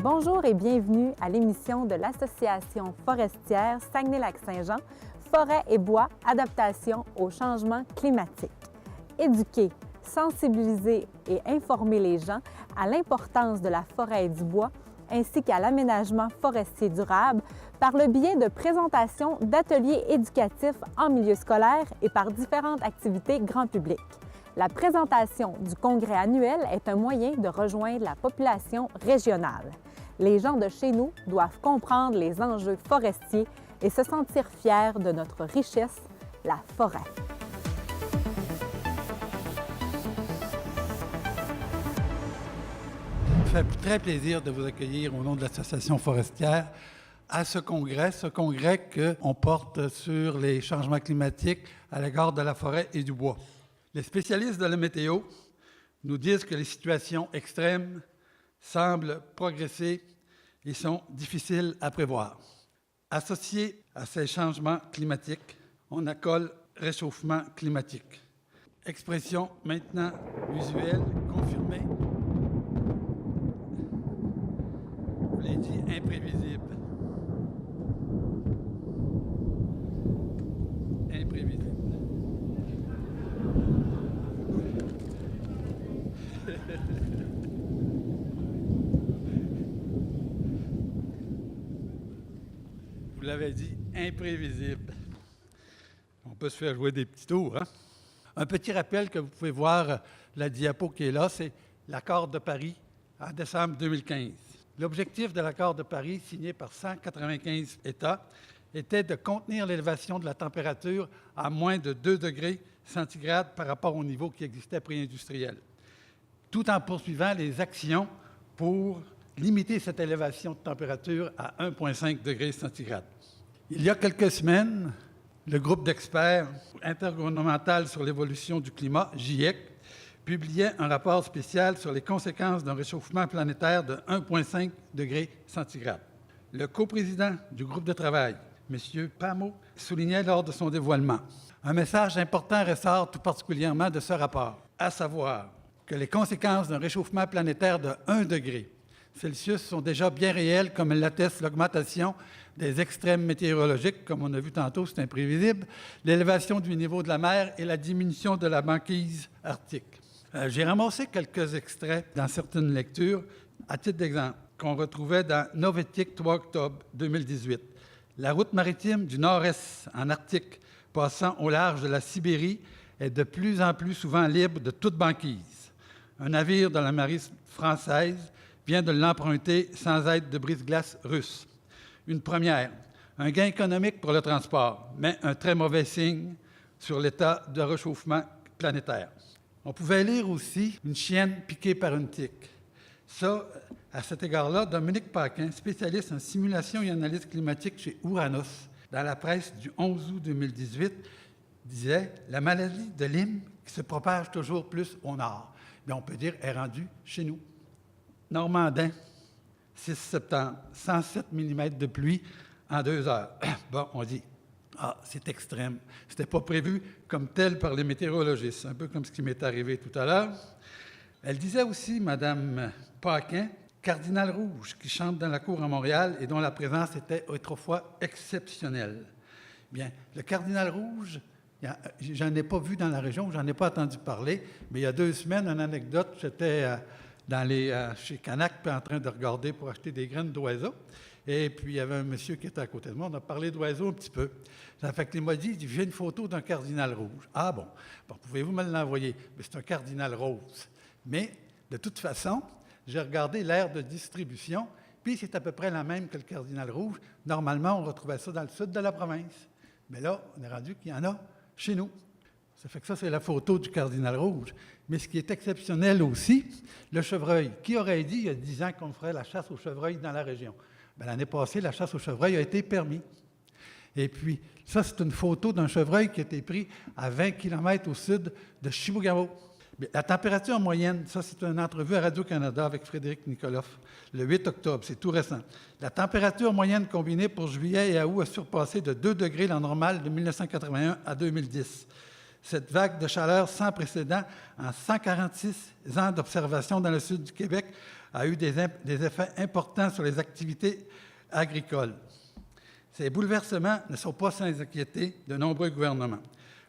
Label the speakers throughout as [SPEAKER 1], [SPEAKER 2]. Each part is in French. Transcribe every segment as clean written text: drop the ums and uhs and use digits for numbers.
[SPEAKER 1] Bonjour et bienvenue à l'émission de l'Association forestière Saguenay-Lac-Saint-Jean, Forêt et bois, adaptation au changement climatique. Éduquer, sensibiliser et informer les gens à l'importance de la forêt et du bois, ainsi qu'à l'aménagement forestier durable par le biais de présentations d'ateliers éducatifs en milieu scolaire et par différentes activités grand public. La présentation du congrès annuel est un moyen de rejoindre la population régionale. Les gens de chez nous doivent comprendre les enjeux forestiers et se sentir fiers de notre richesse, la forêt.
[SPEAKER 2] Ça me fait très plaisir de vous accueillir au nom de l'Association forestière à ce congrès qu'on porte sur les changements climatiques à l'égard de la forêt et du bois. Les spécialistes de la météo nous disent que les situations extrêmes semblent progresser et sont difficiles à prévoir. Associé à ces changements climatiques, on accole réchauffement climatique. Expression maintenant usuelle, confirmée. Je vous l'ai dit, imprévisible. Imprévisible. Vous l'avez dit, imprévisible. On peut se faire jouer des petits tours, hein? Un petit rappel que vous pouvez voir, la diapo qui est là, c'est l'accord de Paris en décembre 2015. L'objectif de l'accord de Paris, signé par 195 États, était de contenir l'élévation de la température à moins de 2 degrés centigrades par rapport au niveau qui existait pré-industriel, tout en poursuivant les actions pour limiter cette élévation de température à 1,5 degrés centigrades. Il y a quelques semaines, le groupe d'experts intergouvernemental sur l'évolution du climat, GIEC, publiait un rapport spécial sur les conséquences d'un réchauffement planétaire de 1,5 degrés centigrades. Le coprésident du groupe de travail, M. Pamo, soulignait lors de son dévoilement un message important ressort tout particulièrement de ce rapport, à savoir que les conséquences d'un réchauffement planétaire de 1 degré Celsius sont déjà bien réelles, comme l'atteste l'augmentation des extrêmes météorologiques, comme on a vu tantôt, c'est imprévisible, l'élévation du niveau de la mer et la diminution de la banquise arctique. J'ai ramassé quelques extraits dans certaines lectures, à titre d'exemple, qu'on retrouvait dans Novetic 3 octobre 2018. La route maritime du nord-est en Arctique, passant au large de la Sibérie, est de plus en plus souvent libre de toute banquise. Un navire de la marine française vient de l'emprunter sans aide de brise-glace russe. Une première, un gain économique pour le transport, mais un très mauvais signe sur l'état de réchauffement planétaire. On pouvait lire aussi une chienne piquée par une tique. Ça, à cet égard-là, Dominique Paquin, spécialiste en simulation et analyse climatique chez Ouranos, dans la presse du 11 août 2018, disait « La maladie de Lyme qui se propage toujours plus au nord. » Bien, on peut dire est rendue chez nous. Normandin, 6 septembre, 107 mm de pluie en 2 heures. Bon, on dit, c'est extrême. Ce n'était pas prévu comme tel par les météorologistes, un peu comme ce qui m'est arrivé tout à l'heure. Elle disait aussi, Mme Paquin, Cardinal rouge qui chante dans la cour à Montréal et dont la présence était autrefois exceptionnelle. Bien, le cardinal rouge, j'en ai pas vu dans la région, j'en ai pas entendu parler, mais il y a 2 semaines, une anecdote, j'étais chez Canac, puis en train de regarder pour acheter des graines d'oiseaux. Et puis, il y avait un monsieur qui était à côté de moi. On a parlé d'oiseaux un petit peu. Ça fait qu'il m'a dit, j'ai une photo d'un cardinal rouge. Ah bon, pouvez-vous me l'envoyer? Mais c'est un cardinal rose. Mais, de toute façon, j'ai regardé l'aire de distribution, puis c'est à peu près la même que le cardinal rouge. Normalement, on retrouvait ça dans le sud de la province. Mais là, on est rendu qu'il y en a chez nous. Ça fait que ça, c'est la photo du cardinal rouge. Mais ce qui est exceptionnel aussi, le chevreuil. Qui aurait dit il y a 10 ans qu'on ferait la chasse au chevreuil dans la région? Bien, l'année passée, la chasse au chevreuil a été permise. Et puis, ça, c'est une photo d'un chevreuil qui a été pris à 20 km au sud de Chibougamau. Bien, la température moyenne, ça, c'est une entrevue à Radio-Canada avec Frédéric Nikoloff, le 8 octobre, c'est tout récent. La température moyenne combinée pour juillet et août a surpassé de 2 degrés la normale de 1981 à 2010. Cette vague de chaleur sans précédent en 146 ans d'observation dans le sud du Québec a eu des effets importants sur les activités agricoles. Ces bouleversements ne sont pas sans inquiéter de nombreux gouvernements.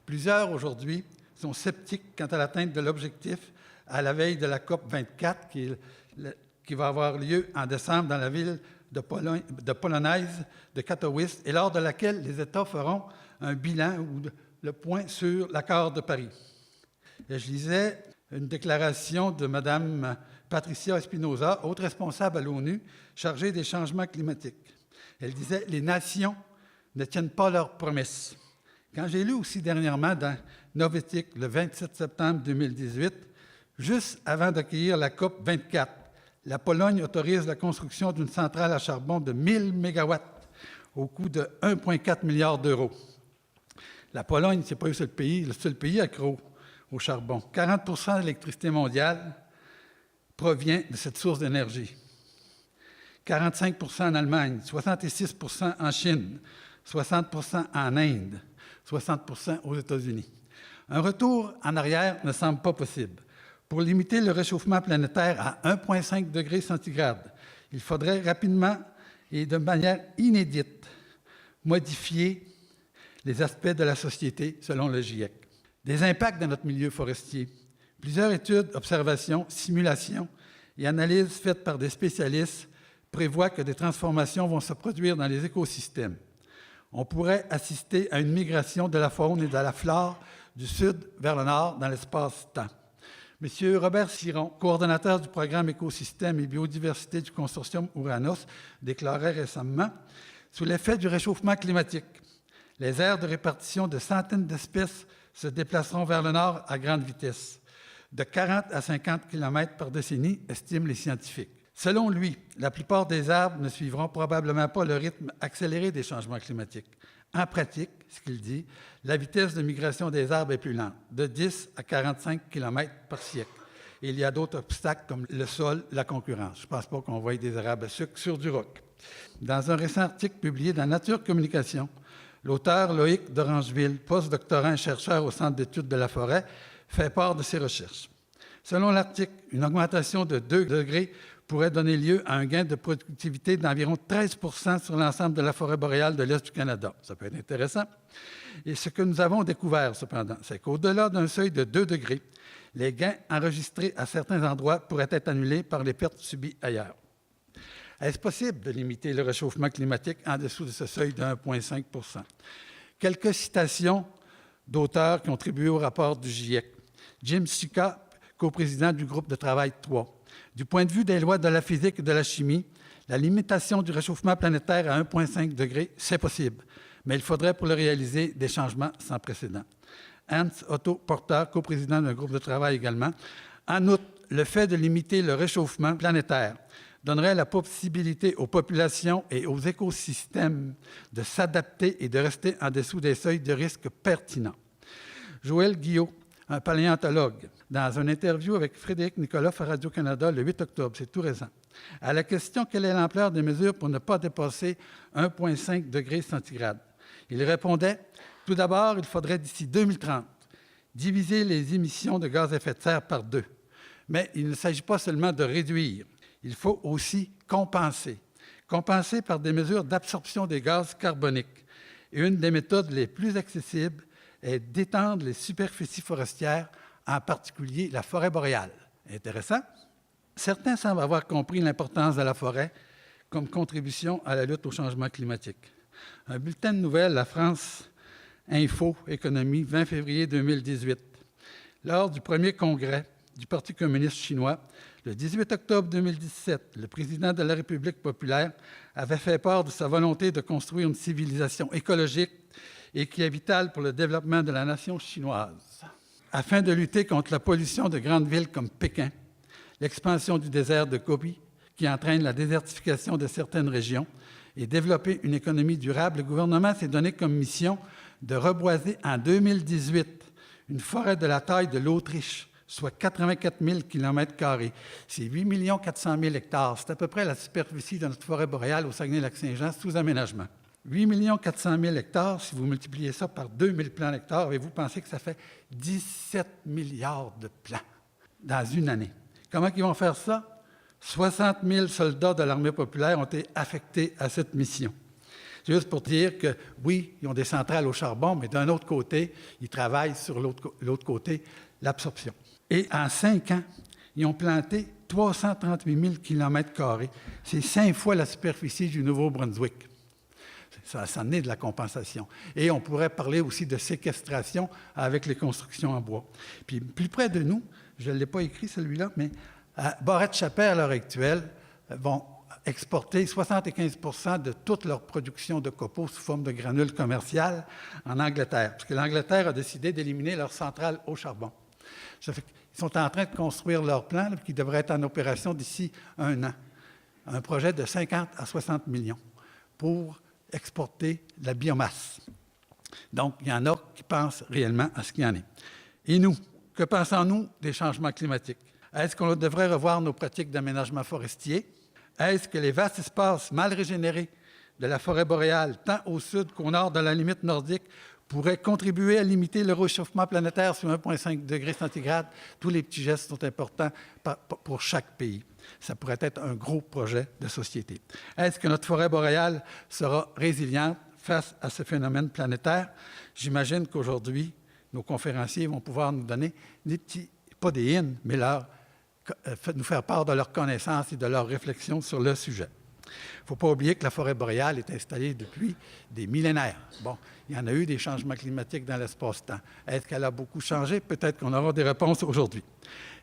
[SPEAKER 2] Plusieurs, aujourd'hui, sont sceptiques quant à l'atteinte de l'objectif à la veille de la COP 24 qui va avoir lieu en décembre dans la ville de polonaise de Katowice et lors de laquelle les États feront un bilan ou le point sur l'accord de Paris. Et je lisais une déclaration de Mme Patricia Espinosa, haute responsable à l'ONU, chargée des changements climatiques. Elle disait « Les nations ne tiennent pas leurs promesses ». Quand j'ai lu aussi dernièrement dans Novetic, le 27 septembre 2018, juste avant d'accueillir la COP 24, la Pologne autorise la construction d'une centrale à charbon de 1000 mégawatts au coût de 1,4 milliard d'euros. La Pologne, ce n'est pas le seul pays accro au charbon. 40 de l'électricité mondiale provient de cette source d'énergie. 45 en Allemagne, 66 en Chine, 60 en Inde, 60 aux États-Unis. Un retour en arrière ne semble pas possible. Pour limiter le réchauffement planétaire à 1,5 degré centigrade, il faudrait rapidement et de manière inédite modifier les aspects de la société selon le GIEC. Des impacts dans notre milieu forestier. Plusieurs études, observations, simulations et analyses faites par des spécialistes prévoient que des transformations vont se produire dans les écosystèmes. On pourrait assister à une migration de la faune et de la flore du sud vers le nord dans l'espace-temps. M. Robert Siron, coordonnateur du programme Écosystèmes et biodiversité du consortium Ouranos, déclarait récemment « Sous l'effet du réchauffement climatique, les aires de répartition de centaines d'espèces se déplaceront vers le nord à grande vitesse, de 40 à 50 km par décennie, estiment les scientifiques. Selon lui, la plupart des arbres ne suivront probablement pas le rythme accéléré des changements climatiques. En pratique, ce qu'il dit, la vitesse de migration des arbres est plus lente, de 10 à 45 km par siècle. Et il y a d'autres obstacles comme le sol, la concurrence. Je ne pense pas qu'on voie des arables à sucre sur du roc. Dans un récent article publié dans Nature Communication, l'auteur Loïc d'Orangeville, postdoctorant et chercheur au Centre d'études de la forêt, fait part de ses recherches. Selon l'article, une augmentation de 2 degrés pourrait donner lieu à un gain de productivité d'environ 13 sur l'ensemble de la forêt boréale de l'Est du Canada. Ça peut être intéressant. Et ce que nous avons découvert, cependant, c'est qu'au-delà d'un seuil de 2 degrés, les gains enregistrés à certains endroits pourraient être annulés par les pertes subies ailleurs. Est-ce possible de limiter le réchauffement climatique en dessous de ce seuil de 1,5 %? Quelques citations d'auteurs qui ont contribué au rapport du GIEC. Jim Sika, coprésident du groupe de travail 3. Du point de vue des lois de la physique et de la chimie, la limitation du réchauffement planétaire à 1,5 degré, c'est possible, mais il faudrait pour le réaliser des changements sans précédent. Hans Otto Porter, coprésident d'un groupe de travail également. En outre, le fait de limiter le réchauffement planétaire donnerait la possibilité aux populations et aux écosystèmes de s'adapter et de rester en dessous des seuils de risque pertinents. Joël Guillot, un paléontologue, dans une interview avec Frédéric Nikoloff à Radio-Canada le 8 octobre, c'est tout récent, à la question « Quelle est l'ampleur des mesures pour ne pas dépasser 1,5 degré centigrade ?» Il répondait « Tout d'abord, il faudrait d'ici 2030 diviser les émissions de gaz à effet de serre par 2. Mais il ne s'agit pas seulement de réduire, il faut aussi compenser. Compenser par des mesures d'absorption des gaz carboniques. Et une des méthodes les plus accessibles est d'étendre les superficies forestières, en particulier la forêt boréale. » Intéressant. Certains semblent avoir compris l'importance de la forêt comme contribution à la lutte au changement climatique. Un bulletin de nouvelles, la France Info Économie, 20 février 2018. Lors du premier congrès du Parti communiste chinois, le 18 octobre 2017, le président de la République populaire avait fait part de sa volonté de construire une civilisation écologique et qui est vital pour le développement de la nation chinoise. Afin de lutter contre la pollution de grandes villes comme Pékin, l'expansion du désert de Gobi, qui entraîne la désertification de certaines régions, et développer une économie durable, le gouvernement s'est donné comme mission de reboiser en 2018 une forêt de la taille de l'Autriche, soit 84 000 km². C'est 8 400 000 hectares. C'est à peu près la superficie de notre forêt boréale au Saguenay-Lac-Saint-Jean sous aménagement. 8 400 000 hectares, si vous multipliez ça par 2000 plants d'hectares, et vous pensez que ça fait 17 milliards de plants dans une année. Comment ils vont faire ça? 60 000 soldats de l'armée populaire ont été affectés à cette mission. Juste pour dire que, oui, ils ont des centrales au charbon, mais d'un autre côté, ils travaillent sur l'autre côté, l'absorption. Et en 5 ans, ils ont planté 338 000 km². C'est 5 fois la superficie du Nouveau-Brunswick. Ça en est de la compensation. Et on pourrait parler aussi de séquestration avec les constructions en bois. Puis plus près de nous, je ne l'ai pas écrit celui-là, mais Barrette-Chapais, à l'heure actuelle, vont exporter 75 % de toute leur production de copeaux sous forme de granules commerciales en Angleterre, parce que l'Angleterre a décidé d'éliminer leur centrale au charbon. Ça fait qu'ils sont en train de construire leur plan là, qui devrait être en opération d'ici 1 an. Un projet de 50 à 60 millions pour exporter de la biomasse. Donc, il y en a qui pensent réellement à ce qu'il y en est. Et nous, que pensons-nous des changements climatiques? Est-ce qu'on devrait revoir nos pratiques d'aménagement forestier? Est-ce que les vastes espaces mal régénérés de la forêt boréale, tant au sud qu'au nord de la limite nordique, pourraient contribuer à limiter le réchauffement planétaire sur 1,5 degré centigrade? Tous les petits gestes sont importants pour chaque pays. Ça pourrait être un gros projet de société. Est-ce que notre forêt boréale sera résiliente face à ce phénomène planétaire? J'imagine qu'aujourd'hui, nos conférenciers vont pouvoir nous donner des petits, pas des hints, mais nous faire part de leurs connaissances et de leurs réflexions sur le sujet. Il ne faut pas oublier que la forêt boréale est installée depuis des millénaires. Bon, il y en a eu des changements climatiques dans l'espace-temps. Est-ce qu'elle a beaucoup changé? Peut-être qu'on aura des réponses aujourd'hui.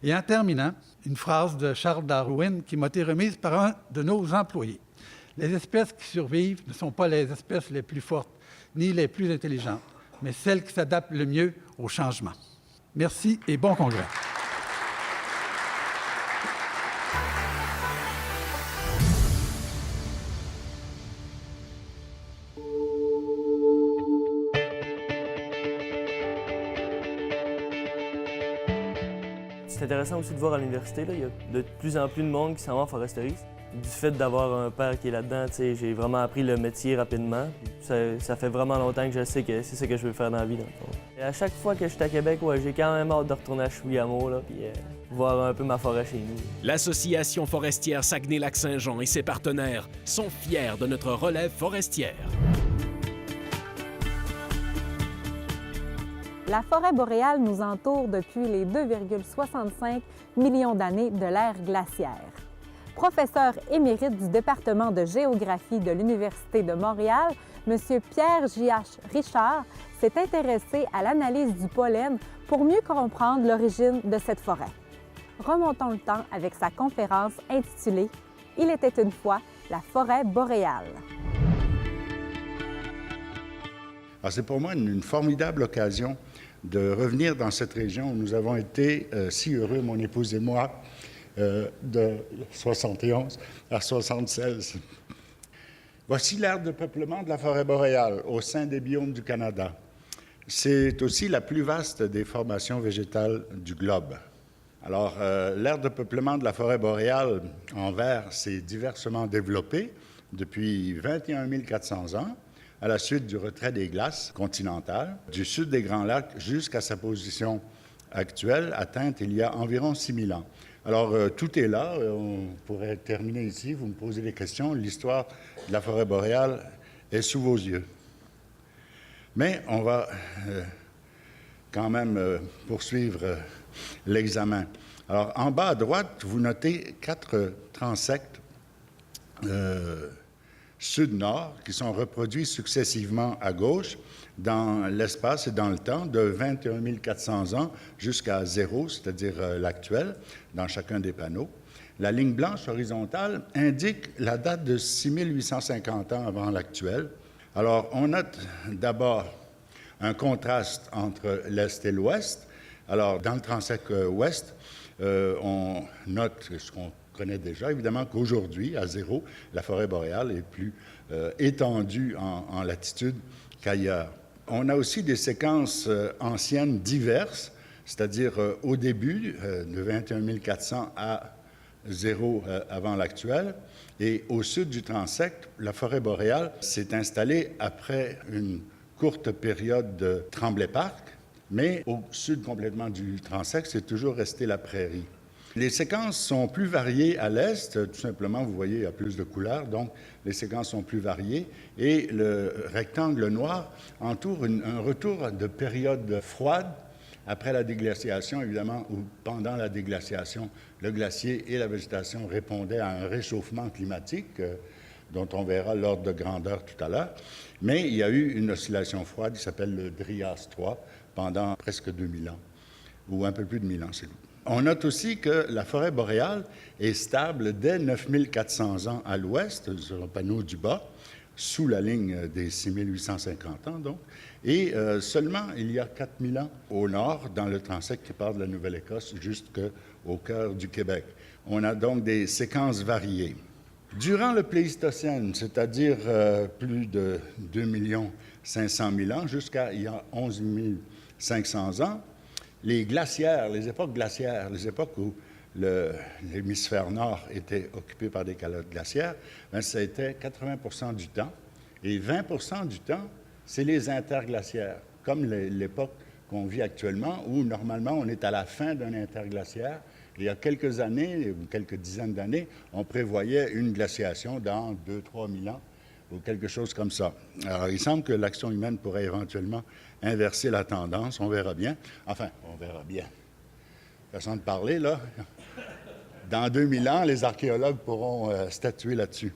[SPEAKER 2] Et en terminant, une phrase de Charles Darwin qui m'a été remise par un de nos employés. Les espèces qui survivent ne sont pas les espèces les plus fortes, ni les plus intelligentes, mais celles qui s'adaptent le mieux au changement. Merci et bon congrès.
[SPEAKER 3] C'est intéressant aussi de voir à l'université, il y a de plus en plus de monde qui s'en va en foresterie. Du fait d'avoir un père qui est là-dedans, j'ai vraiment appris le métier rapidement. Ça fait vraiment longtemps que je sais que c'est ça que je veux faire dans la vie. Et à chaque fois que je suis à Québec, j'ai quand même hâte de retourner à Chouillamo puis voir un peu ma forêt chez nous.
[SPEAKER 4] L'Association forestière Saguenay-Lac-Saint-Jean et ses partenaires sont fiers de notre relève forestière.
[SPEAKER 1] La forêt boréale nous entoure depuis les 2,65 millions d'années de l'ère glaciaire. Professeur émérite du département de géographie de l'Université de Montréal, M. Pierre J.H. Richard s'est intéressé à l'analyse du pollen pour mieux comprendre l'origine de cette forêt. Remontons le temps avec sa conférence intitulée « Il était une fois la forêt boréale ».
[SPEAKER 5] C'est pour moi une formidable occasion de revenir dans cette région où nous avons été si heureux, mon épouse et moi, de 71 à 76. Voici l'aire de peuplement de la forêt boréale au sein des biomes du Canada. C'est aussi la plus vaste des formations végétales du globe. Alors, l'aire de peuplement de la forêt boréale en vert s'est diversement développée depuis 21 400 ans, à la suite du retrait des glaces continentales, du sud des Grands Lacs jusqu'à sa position actuelle, atteinte il y a environ 6 000 ans. Alors, tout est là. On pourrait terminer ici. Vous me posez des questions. L'histoire de la forêt boréale est sous vos yeux. Mais on va quand même poursuivre l'examen. Alors, en bas à droite, vous notez 4 transects sud-nord qui sont reproduits successivement à gauche dans l'espace et dans le temps de 21 400 ans jusqu'à 0, c'est-à-dire l'actuel, dans chacun des panneaux. La ligne blanche horizontale indique la date de 6 850 ans avant l'actuel. Alors, on note d'abord un contraste entre l'Est et l'Ouest. Alors, dans le transect ouest, on note ce qu'on connaît déjà, évidemment qu'aujourd'hui, à zéro, la forêt boréale est plus étendue en latitude qu'ailleurs. On a aussi des séquences anciennes diverses, c'est-à-dire au début, de 21 400 à zéro avant l'actuel. Et au sud du transect, la forêt boréale s'est installée après une courte période de Tremblay-Park, mais au sud complètement du transect, c'est toujours resté la prairie. Les séquences sont plus variées à l'est, tout simplement, vous voyez, il y a plus de couleurs, donc les séquences sont plus variées, et le rectangle noir entoure un retour de période froide après la déglaciation, évidemment, ou pendant la déglaciation, le glacier et la végétation répondaient à un réchauffement climatique, dont on verra l'ordre de grandeur tout à l'heure, mais il y a eu une oscillation froide qui s'appelle le Dryas 3 pendant presque 2000 ans, ou un peu plus de 1000 ans, c'est tout. On note aussi que la forêt boréale est stable dès 9400 ans à l'ouest, sur le panneau du bas, sous la ligne des 6850 ans, donc, et seulement il y a 4000 ans au nord, dans le transect qui part de la Nouvelle-Écosse jusqu'au cœur du Québec. On a donc des séquences variées. Durant le Pléistocène, c'est-à-dire plus de 2 500 000 ans, jusqu'à il y a 11 500 ans, les glaciaires, les époques glaciaires, les époques où l'hémisphère nord était occupé par des calottes glaciaires, bien, ça a été 80 du temps. Et 20 du temps, c'est les interglaciaires, comme l'époque qu'on vit actuellement, où normalement on est à la fin d'un interglaciaire. Il y a quelques années, ou quelques dizaines d'années, on prévoyait une glaciation dans 2-3 000 ans, ou quelque chose comme ça. Alors, il semble que l'action humaine pourrait éventuellement inverser la tendance, on verra bien. Enfin, on verra bien. Façon de parler, là. Dans 2000 ans, les archéologues pourront statuer là-dessus.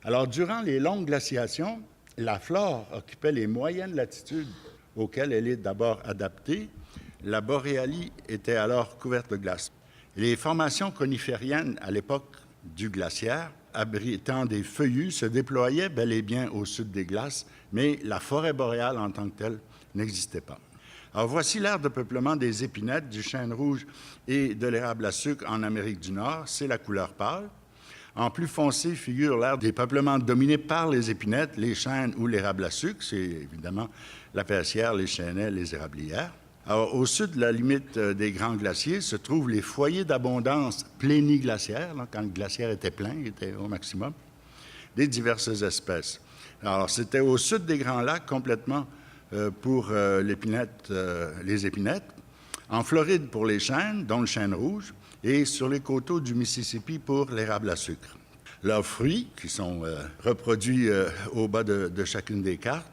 [SPEAKER 5] Alors, durant les longues glaciations, la flore occupait les moyennes latitudes auxquelles elle est d'abord adaptée. La Boréalie était alors couverte de glace. Les formations conifériennes à l'époque du glaciaire, abritant des feuillus, se déployaient bel et bien au sud des glaces, mais la forêt boréale en tant que telle n'existait pas. Alors voici l'ère de peuplement des épinettes, du chêne rouge et de l'érable à sucre en Amérique du Nord. C'est la couleur pâle. En plus foncé figure l'ère des peuplements dominés par les épinettes, les chênes ou l'érable à sucre. C'est évidemment la persière, les chênaies, les érablières. Alors, au sud de la limite des grands glaciers se trouvent les foyers d'abondance pléniglaciaires, quand le glaciaire était plein, il était au maximum, des diverses espèces. Alors, c'était au sud des grands lacs complètement pour les épinettes, en Floride pour les chênes, dont le chêne rouge, et sur les coteaux du Mississippi pour l'érable à sucre. Leurs fruits, qui sont reproduits au bas de chacune des cartes,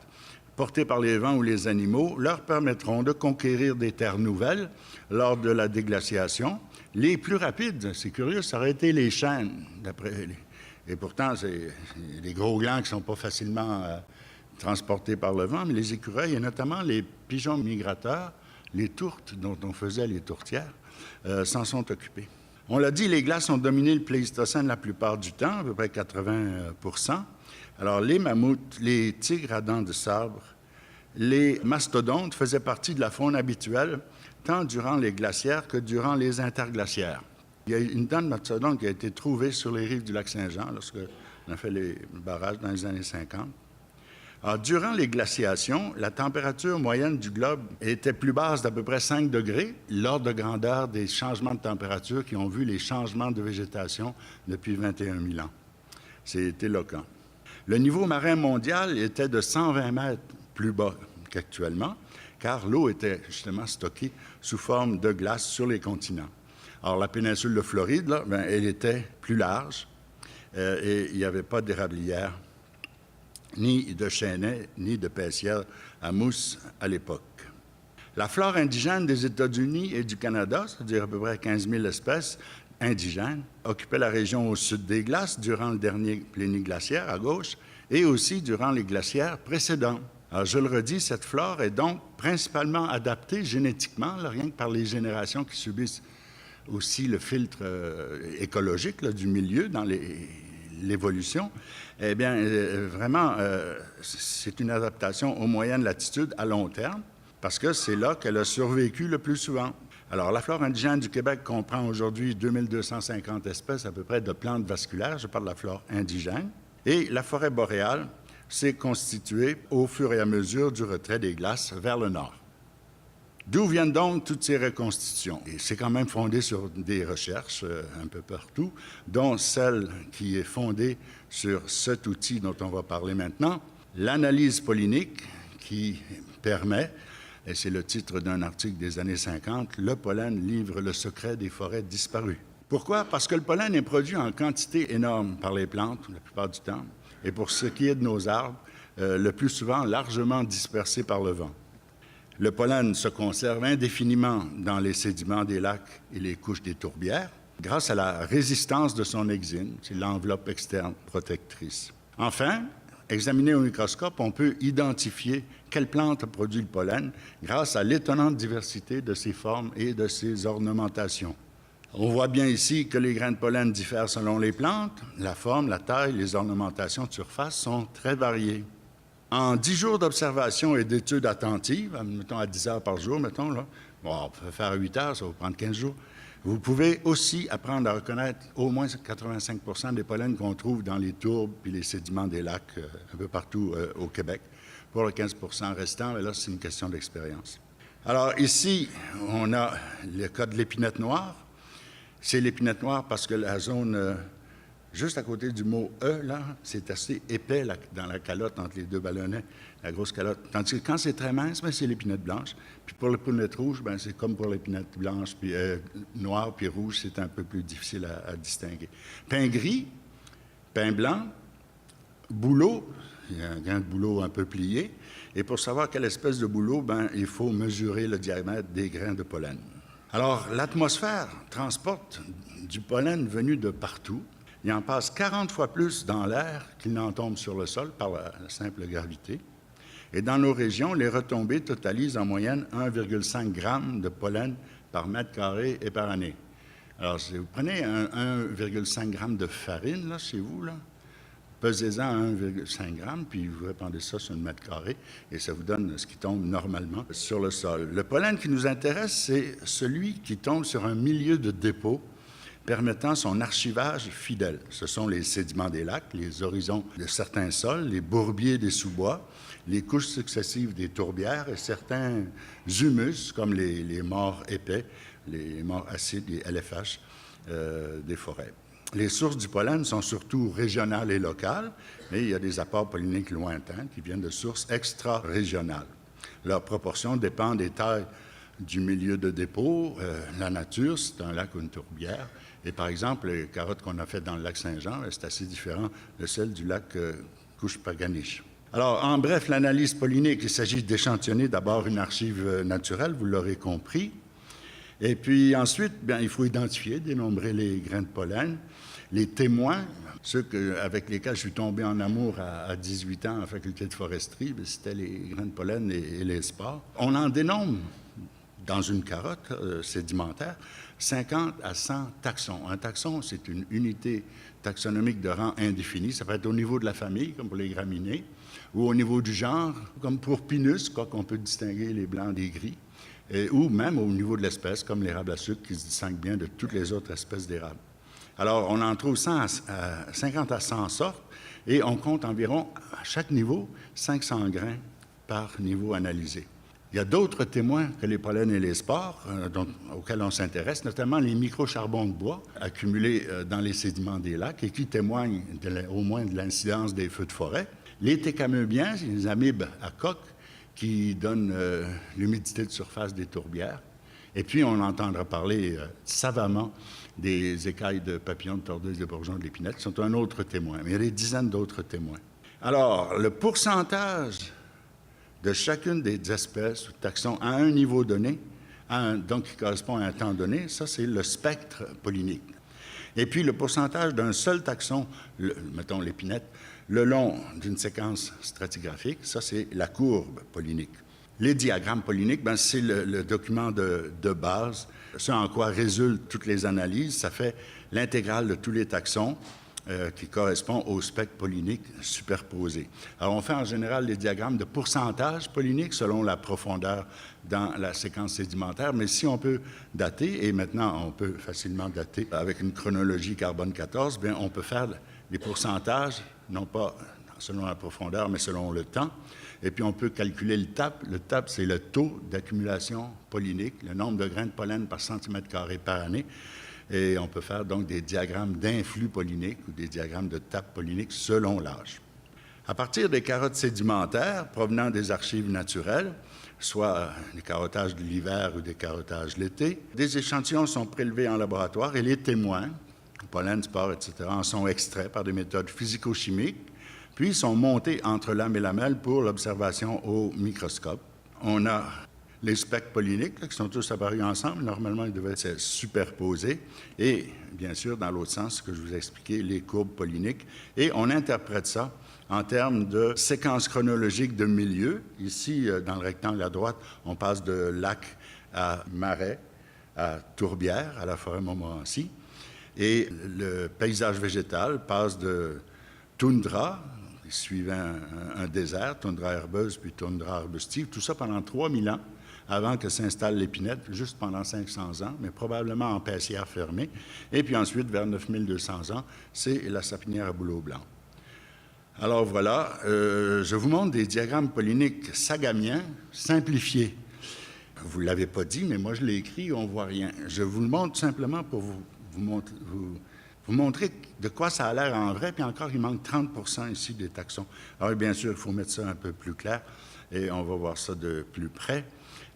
[SPEAKER 5] portés par les vents ou les animaux, leur permettront de conquérir des terres nouvelles lors de la déglaciation. Les plus rapides, c'est curieux, ça aurait été les chênes, et pourtant, c'est des gros glands qui ne sont pas facilement transportés par le vent, mais les écureuils, et notamment les pigeons migrateurs, les tourtes dont on faisait les tourtières, s'en sont occupés. On l'a dit, les glaces ont dominé le Pléistocène la plupart du temps, à peu près 80 %. Alors, les mammouths, les tigres à dents de sabre, les mastodontes faisaient partie de la faune habituelle, tant durant les glaciaires que durant les interglaciaires. Il y a une dent de mastodonte qui a été trouvée sur les rives du lac Saint-Jean lorsqu'on a fait les barrages dans les années 50. Alors, durant les glaciations, la température moyenne du globe était plus basse d'à peu près 5 degrés, l'ordre de grandeur des changements de température qui ont vu les changements de végétation depuis 21 000 ans. C'est éloquent. Le niveau marin mondial était de 120 mètres plus bas qu'actuellement, car l'eau était justement stockée sous forme de glace sur les continents. Alors, la péninsule de Floride, là, bien, elle était plus large et il n'y avait pas d'érablières, ni de chênaies, ni de pessières à mousse à l'époque. La flore indigène des États-Unis et du Canada, c'est-à-dire à peu près 15 000 espèces indigènes, occupait la région au sud des glaces durant le dernier pléniglaciaire à gauche et aussi durant les glaciaires précédents. Alors, je le redis, cette flore est donc principalement adaptée génétiquement, là, rien que par les générations qui subissent aussi le filtre écologique là, du milieu dans les l'évolution, eh bien, vraiment, c'est une adaptation aux moyennes latitudes à long terme, parce que c'est là qu'elle a survécu le plus souvent. Alors, la flore indigène du Québec comprend aujourd'hui 2250 espèces à peu près de plantes vasculaires, je parle de la flore indigène, et la forêt boréale s'est constituée au fur et à mesure du retrait des glaces vers le nord. D'où viennent donc toutes ces reconstitutions? Et c'est quand même fondé sur des recherches un peu partout, dont celle qui est fondée sur cet outil dont on va parler maintenant, l'analyse pollinique, qui permet, et c'est le titre d'un article des années 50, « Le pollen livre le secret des forêts disparues ». Pourquoi? Parce que le pollen est produit en quantité énorme par les plantes, la plupart du temps, et pour ce qui est de nos arbres, le plus souvent largement dispersé par le vent. Le pollen se conserve indéfiniment dans les sédiments des lacs et les couches des tourbières grâce à la résistance de son exine, c'est l'enveloppe externe protectrice. Enfin, examiné au microscope, on peut identifier quelle plante a produit le pollen grâce à l'étonnante diversité de ses formes et de ses ornementations. On voit bien ici que les grains de pollen diffèrent selon les plantes. La forme, la taille, les ornementations de surface sont très variées. En 10 jours d'observation et d'études attentives, mettons à 10 heures par jour, mettons, là, bon, on peut faire 8 heures, ça va prendre 15 jours, vous pouvez aussi apprendre à reconnaître au moins 85 % des pollens qu'on trouve dans les tourbes et les sédiments des lacs un peu partout au Québec. Pour le 15 % restant, là, c'est une question d'expérience. Alors ici, on a le cas de l'épinette noire. C'est l'épinette noire parce que la zone juste à côté du mot « E », là, c'est assez épais dans la calotte entre les deux ballonnets, la grosse calotte. Tandis que quand c'est très mince, c'est l'épinette blanche. Puis pour l'épinette rouge, c'est comme pour l'épinette blanche, puis noire, puis rouge, c'est un peu plus difficile à distinguer. Pain gris, pain blanc, bouleau, il y a un grain de bouleau un peu plié. Et pour savoir quelle espèce de bouleau, il faut mesurer le diamètre des grains de pollen. Alors, l'atmosphère transporte du pollen venu de partout. Il en passe 40 fois plus dans l'air qu'il n'en tombe sur le sol par la simple gravité. Et dans nos régions, les retombées totalisent en moyenne 1,5 g de pollen par mètre carré et par année. Alors, si vous prenez 1,5 g de farine, là, chez vous, là, pesez-en 1,5 g, puis vous répandez ça sur le mètre carré, et ça vous donne ce qui tombe normalement sur le sol. Le pollen qui nous intéresse, c'est celui qui tombe sur un milieu de dépôt permettant son archivage fidèle. Ce sont les sédiments des lacs, les horizons de certains sols, les bourbiers des sous-bois, les couches successives des tourbières et certains humus, comme les morts épais, les morts acides, les LFH des forêts. Les sources du pollen sont surtout régionales et locales, mais il y a des apports polliniques lointains qui viennent de sources extra-régionales. Leur proportion dépend des tailles du milieu de dépôt. La nature, c'est un lac ou une tourbière. Et par exemple, les carottes qu'on a faites dans le lac Saint-Jean, c'est assez différent de celles du lac Couche-Paganiche. Alors, en bref, l'analyse pollinique, il s'agit d'échantillonner d'abord une archive naturelle, vous l'aurez compris. Et puis ensuite, il faut identifier, dénombrer les grains de pollen. Les témoins, ceux avec lesquels je suis tombé en amour à 18 ans en faculté de foresterie, c'était les grains de pollen et les spores. On en dénombre dans une carotte sédimentaire 50 à 100 taxons. Un taxon, c'est une unité taxonomique de rang indéfini. Ça peut être au niveau de la famille, comme pour les graminées, ou au niveau du genre, comme pour Pinus, qu'on peut distinguer les blancs des gris, ou même au niveau de l'espèce, comme l'érable à sucre, qui se distingue bien de toutes les autres espèces d'érable. Alors, on en trouve 50 à 100 sortes, et on compte environ, à chaque niveau, 500 grains par niveau analysé. Il y a d'autres témoins que les pollens et les spores auxquels on s'intéresse, notamment les microcharbons de bois accumulés dans les sédiments des lacs et qui témoignent au moins de l'incidence des feux de forêt. Les técamoebiens, c'est les amibes à coque qui donnent l'humidité de surface des tourbières. Et puis, on entendra parler savamment des écailles de papillons, de tordeuses, de bourgeons, de l'épinette, qui sont un autre témoin. Mais il y a des dizaines d'autres témoins. Alors, le pourcentage de chacune des espèces ou taxons à un niveau donné, donc qui correspond à un temps donné, ça, c'est le spectre pollinique. Et puis, le pourcentage d'un seul taxon, mettons l'épinette, le long d'une séquence stratigraphique, ça, c'est la courbe pollinique. Les diagrammes polliniques, c'est le document de base, ce en quoi résultent toutes les analyses. Ça fait l'intégrale de tous les taxons qui correspond au spectre pollinique superposé. Alors, on fait en général les diagrammes de pourcentage pollinique selon la profondeur dans la séquence sédimentaire, mais si on peut dater, et maintenant on peut facilement dater avec une chronologie carbone 14, bien, on peut faire des pourcentages, non pas selon la profondeur, mais selon le temps. Et puis, on peut calculer le TAP. Le TAP, c'est le taux d'accumulation pollinique, le nombre de grains de pollen par centimètre carré par année. Et on peut faire donc des diagrammes d'influx pollinique ou des diagrammes de TAP pollinique selon l'âge. À partir des carottes sédimentaires provenant des archives naturelles, soit des carottages de l'hiver ou des carottages l'été, des échantillons sont prélevés en laboratoire et les témoins, pollen, spores, etc., en sont extraits par des méthodes physico-chimiques, puis sont montés entre lames et lamelles pour l'observation au microscope. On a les spectres polliniques, là, qui sont tous apparus ensemble. Normalement, ils devaient se superposer. Et, bien sûr, dans l'autre sens, ce que je vous ai expliqué, les courbes polliniques. Et on interprète ça en termes de séquence chronologique de milieu. Ici, dans le rectangle à droite, on passe de lac à marais, à tourbière, à la forêt Montmorency. Et le paysage végétal passe de toundra, suivant un désert, toundra herbeuse, puis toundra arbustive, tout ça pendant 3000 ans, avant que s'installe l'épinette, juste pendant 500 ans, mais probablement en paissière fermée. Et puis ensuite, vers 9200 ans, c'est la sapinière à bouleau blanc. Alors voilà, je vous montre des diagrammes polliniques sagamiens simplifiés. Vous ne l'avez pas dit, mais moi je l'ai écrit, on ne voit rien. Je vous le montre simplement pour vous montrer de quoi ça a l'air en vrai, puis encore, il manque 30% ici des taxons. Alors bien sûr, il faut mettre ça un peu plus clair, et on va voir ça de plus près,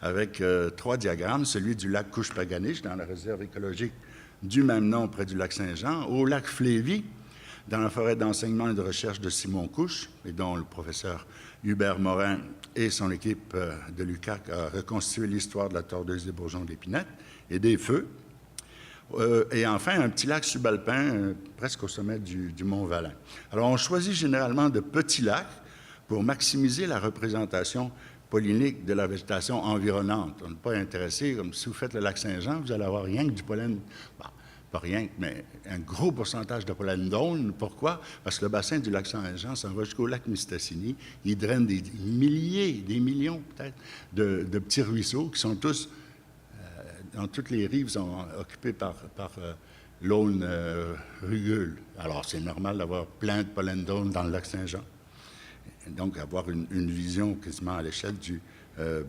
[SPEAKER 5] avec 3 diagrammes, celui du lac Couche-Paganiche, dans la réserve écologique du même nom près du lac Saint-Jean, au lac Flévy, dans la forêt d'enseignement et de recherche de Simon Couche, et dont le professeur Hubert Morin et son équipe de l'UQAC a reconstitué l'histoire de la tordeuse des bourgeons d'épinette et des feux. Et enfin, un petit lac subalpin, presque au sommet du mont Valin. Alors, on choisit généralement de petits lacs pour maximiser la représentation pollinique de la végétation environnante. On n'est pas intéressé, comme si vous faites le lac Saint-Jean, vous allez avoir rien que du pollen, bon, pas rien, mais un gros pourcentage de pollen d'aulne. Pourquoi? Parce que le bassin du lac Saint-Jean s'en va jusqu'au lac Mistassini. Il draine des milliers, des millions peut-être, de petits ruisseaux qui sont tous dans toutes les rives sont occupées par l'aulne rugule. Alors, c'est normal d'avoir plein de pollen d'aulne dans le lac Saint-Jean. Donc, avoir une vision quasiment à l'échelle du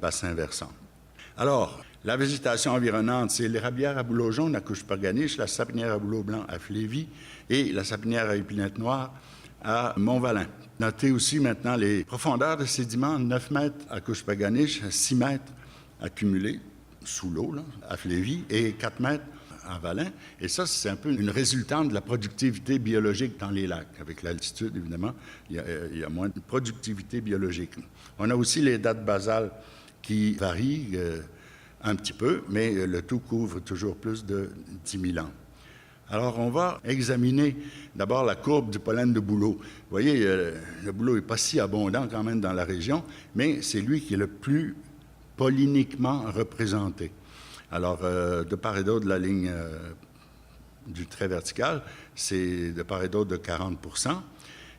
[SPEAKER 5] bassin versant. Alors, la végétation environnante, c'est l'érablière à bouleau jaune à Couche-Paganiche, la sapinière à bouleau blanc à Flévy et la sapinière à épinette noire à Mont-Valin. Notez aussi maintenant les profondeurs de sédiments, 9 mètres à Couche-Paganiche, 6 mètres accumulés sous l'eau, là, à Flévy, et 4 mètres à Valin. Et ça, c'est un peu une résultante de la productivité biologique dans les lacs. Avec l'altitude, évidemment, il y a moins de productivité biologique. On a aussi les dates basales qui varient un petit peu, mais le tout couvre toujours plus de 10 000 ans. Alors, on va examiner d'abord la courbe du pollen de bouleau. Vous voyez, le bouleau n'est pas si abondant quand même dans la région, mais c'est lui qui est le plus polliniquement représenté. Alors, de part et d'autre de la ligne du trait vertical, c'est de part et d'autre de 40 %.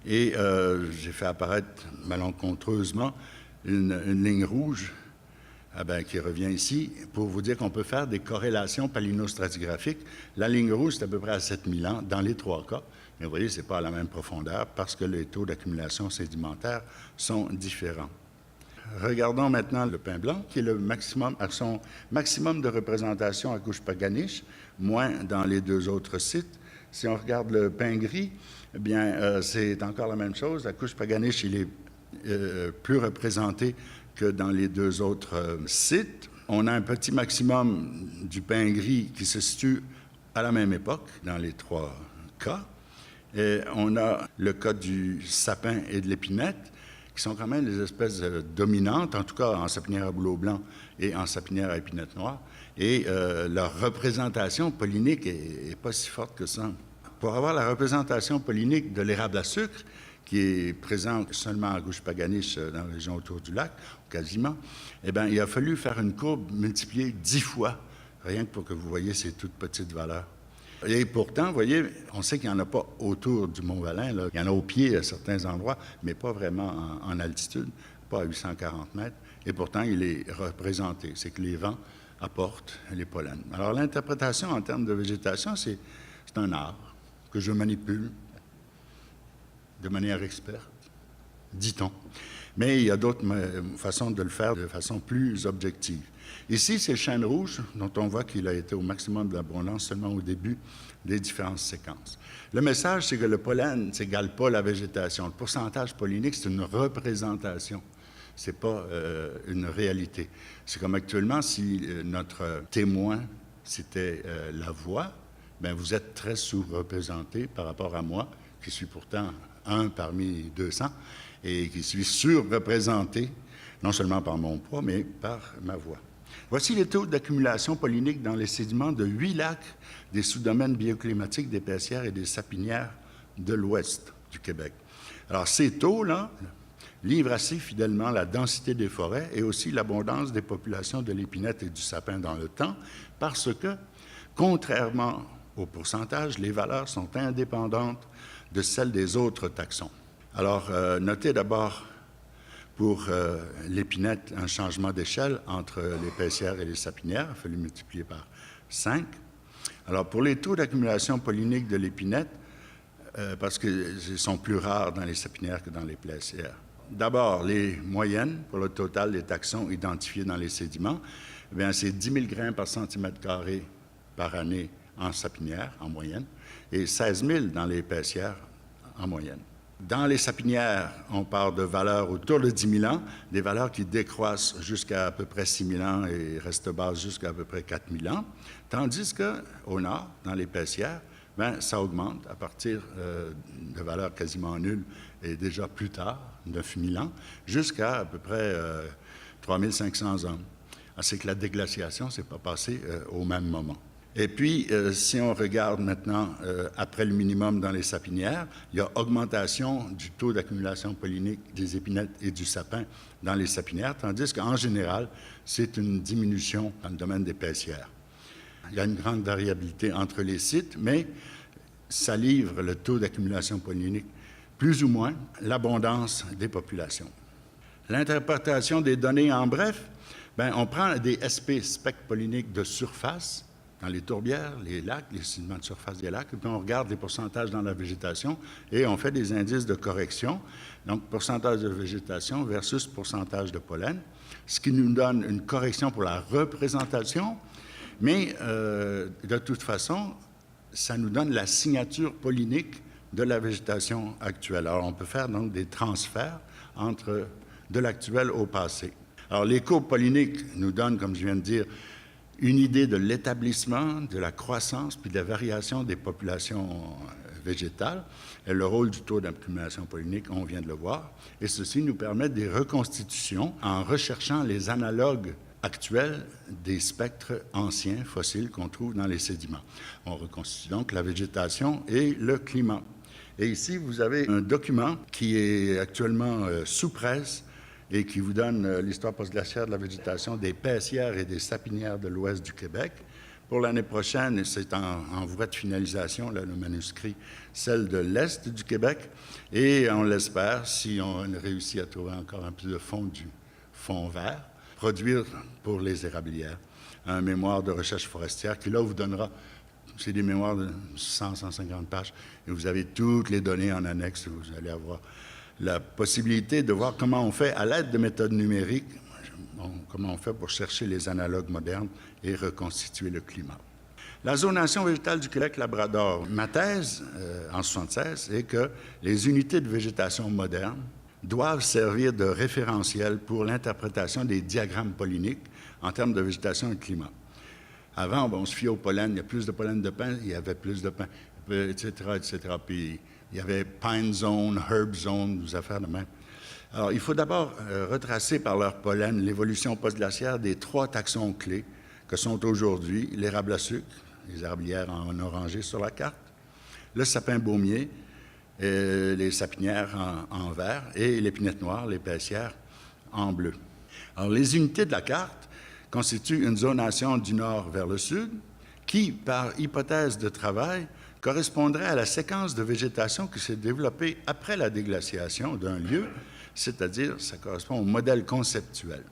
[SPEAKER 5] Et j'ai fait apparaître malencontreusement une ligne rouge qui revient ici pour vous dire qu'on peut faire des corrélations palynostratigraphiques. La ligne rouge, c'est à peu près à 7000 ans dans les 3 cas. Mais vous voyez, ce n'est pas à la même profondeur parce que les taux d'accumulation sédimentaire sont différents. Regardons maintenant le pin blanc, qui est le maximum, à son maximum de représentation à Couche-Paganiche, moins dans les 2 autres sites. Si on regarde le pin gris, eh bien, c'est encore la même chose. À Couche-Paganiche, il est plus représenté que dans les 2 autres sites. On a un petit maximum du pin gris qui se situe à la même époque, dans les 3 cas. Et on a le cas du sapin et de l'épinette, qui sont quand même des espèces dominantes, en tout cas en sapinière à bouleau blanc et en sapinière à épinette noire. Et leur représentation pollinique n'est pas si forte que ça. Pour avoir la représentation pollinique de l'érable à sucre, qui est présente seulement à Couche-Paganiche, dans la région autour du lac, quasiment, eh bien, il a fallu faire une courbe multipliée 10 fois, rien que pour que vous voyez ces toutes petites valeurs. Et pourtant, vous voyez, on sait qu'il n'y en a pas autour du Mont-Valin, là. Il y en a au pied à certains endroits, mais pas vraiment en altitude, pas à 840 mètres. Et pourtant, il est représenté. C'est que les vents apportent les pollens. Alors, l'interprétation en termes de végétation, c'est un art que je manipule de manière experte, dit-on. Mais il y a d'autres façons de le faire de façon plus objective. Ici, c'est le chêne rouge, dont on voit qu'il a été au maximum de l'abondance seulement au début des différentes séquences. Le message, c'est que le pollen n'égale pas la végétation. Le pourcentage pollinique, c'est une représentation. Ce n'est pas une réalité. C'est comme actuellement, si notre témoin, c'était la voix, bien, vous êtes très sous-représenté par rapport à moi, qui suis pourtant un parmi 200, et qui suis surreprésenté, non seulement par mon poids, mais par ma voix. Voici les taux d'accumulation pollinique dans les sédiments de 8 lacs des sous-domaines bioclimatiques des Paissières et des Sapinières de l'ouest du Québec. Alors, ces taux-là livrent assez fidèlement la densité des forêts et aussi l'abondance des populations de l'épinette et du sapin dans le temps, parce que, contrairement au pourcentage, les valeurs sont indépendantes de celles des autres taxons. Alors, notez d'abord pour l'épinette un changement d'échelle entre les Paissières et les Sapinières. Il a fallu multiplier par 5. Alors, pour les taux d'accumulation pollinique de l'épinette, parce qu'ils sont plus rares dans les Sapinières que dans les Paissières. D'abord, les moyennes pour le total des taxons identifiés dans les sédiments, bien, c'est 10 000 grains par centimètre carré par année en Sapinière, en moyenne, et 16 000 dans les Paissières, en moyenne. Dans les Sapinières, on part de valeurs autour de 10 000 ans, des valeurs qui décroissent jusqu'à peu près 6 000 ans et restent basses jusqu'à peu près 4 000 ans, tandis qu'au nord, dans les Paissières, bien, ça augmente à partir de valeurs quasiment nulles et déjà plus tard, 9 000 ans, jusqu'à peu près 3 500 ans. C'est que la déglaciation ne s'est pas passée au même moment. Et puis, si on regarde maintenant, après le minimum dans les sapinières, il y a augmentation du taux d'accumulation pollinique des épinettes et du sapin dans les sapinières, tandis qu'en général, c'est une diminution dans le domaine des paissières. Il y a une grande variabilité entre les sites, mais ça livre le taux d'accumulation pollinique, plus ou moins l'abondance des populations. L'interprétation des données en bref, bien, on prend des SP, spectres polliniques de surface, dans les tourbières, les lacs, les sédiments de surface des lacs, et puis on regarde les pourcentages dans la végétation et on fait des indices de correction, donc pourcentage de végétation versus pourcentage de pollen, ce qui nous donne une correction pour la représentation, mais de toute façon, ça nous donne la signature pollinique de la végétation actuelle. Alors, on peut faire donc des transferts entre de l'actuel au passé. Alors, les courbes polliniques nous donnent, comme je viens de dire, une idée de l'établissement, de la croissance, puis de la variation des populations végétales. Et le rôle du taux d'accumulation pollinique, on vient de le voir. Et ceci nous permet des reconstitutions en recherchant les analogues actuels des spectres anciens, fossiles, qu'on trouve dans les sédiments. On reconstitue donc la végétation et le climat. Et ici, vous avez un document qui est actuellement sous presse et qui vous donne l'histoire postglaciaire de la végétation des paissières et des sapinières de l'ouest du Québec. Pour l'année prochaine, c'est en voie de finalisation, là, le manuscrit, celle de l'est du Québec. Et on l'espère, si on réussit à trouver encore un peu de fond du fond vert, produire pour les érablières un mémoire de recherche forestière qui, là, vous donnera, c'est des mémoires de 100-150 pages, et vous avez toutes les données en annexe, vous allez avoir la possibilité de voir comment on fait, à l'aide de méthodes numériques, comment on fait pour chercher les analogues modernes et reconstituer le climat. La zonation végétale du Québec-Labrador, ma thèse en 1976 est que les unités de végétation modernes doivent servir de référentiel pour l'interprétation des diagrammes polliniques en termes de végétation et de climat. Avant, on se fiait au pollen, il y a plus de pollen de pin, il y avait plus de pin, etc., etc. Puis il y avait pine zone, herb zone, des affaires de même. Alors, il faut d'abord retracer par leur pollen l'évolution postglaciaire des 3 taxons clés que sont aujourd'hui l'érable à sucre, les érablières en orangé sur la carte, le sapin baumier, les sapinières en vert et l'épinette noire, les paissières, en bleu. Alors, les unités de la carte constituent une zonation du nord vers le sud qui, par hypothèse de travail, correspondrait à la séquence de végétation qui s'est développée après la déglaciation d'un lieu, c'est-à-dire ça correspond au modèle conceptuel.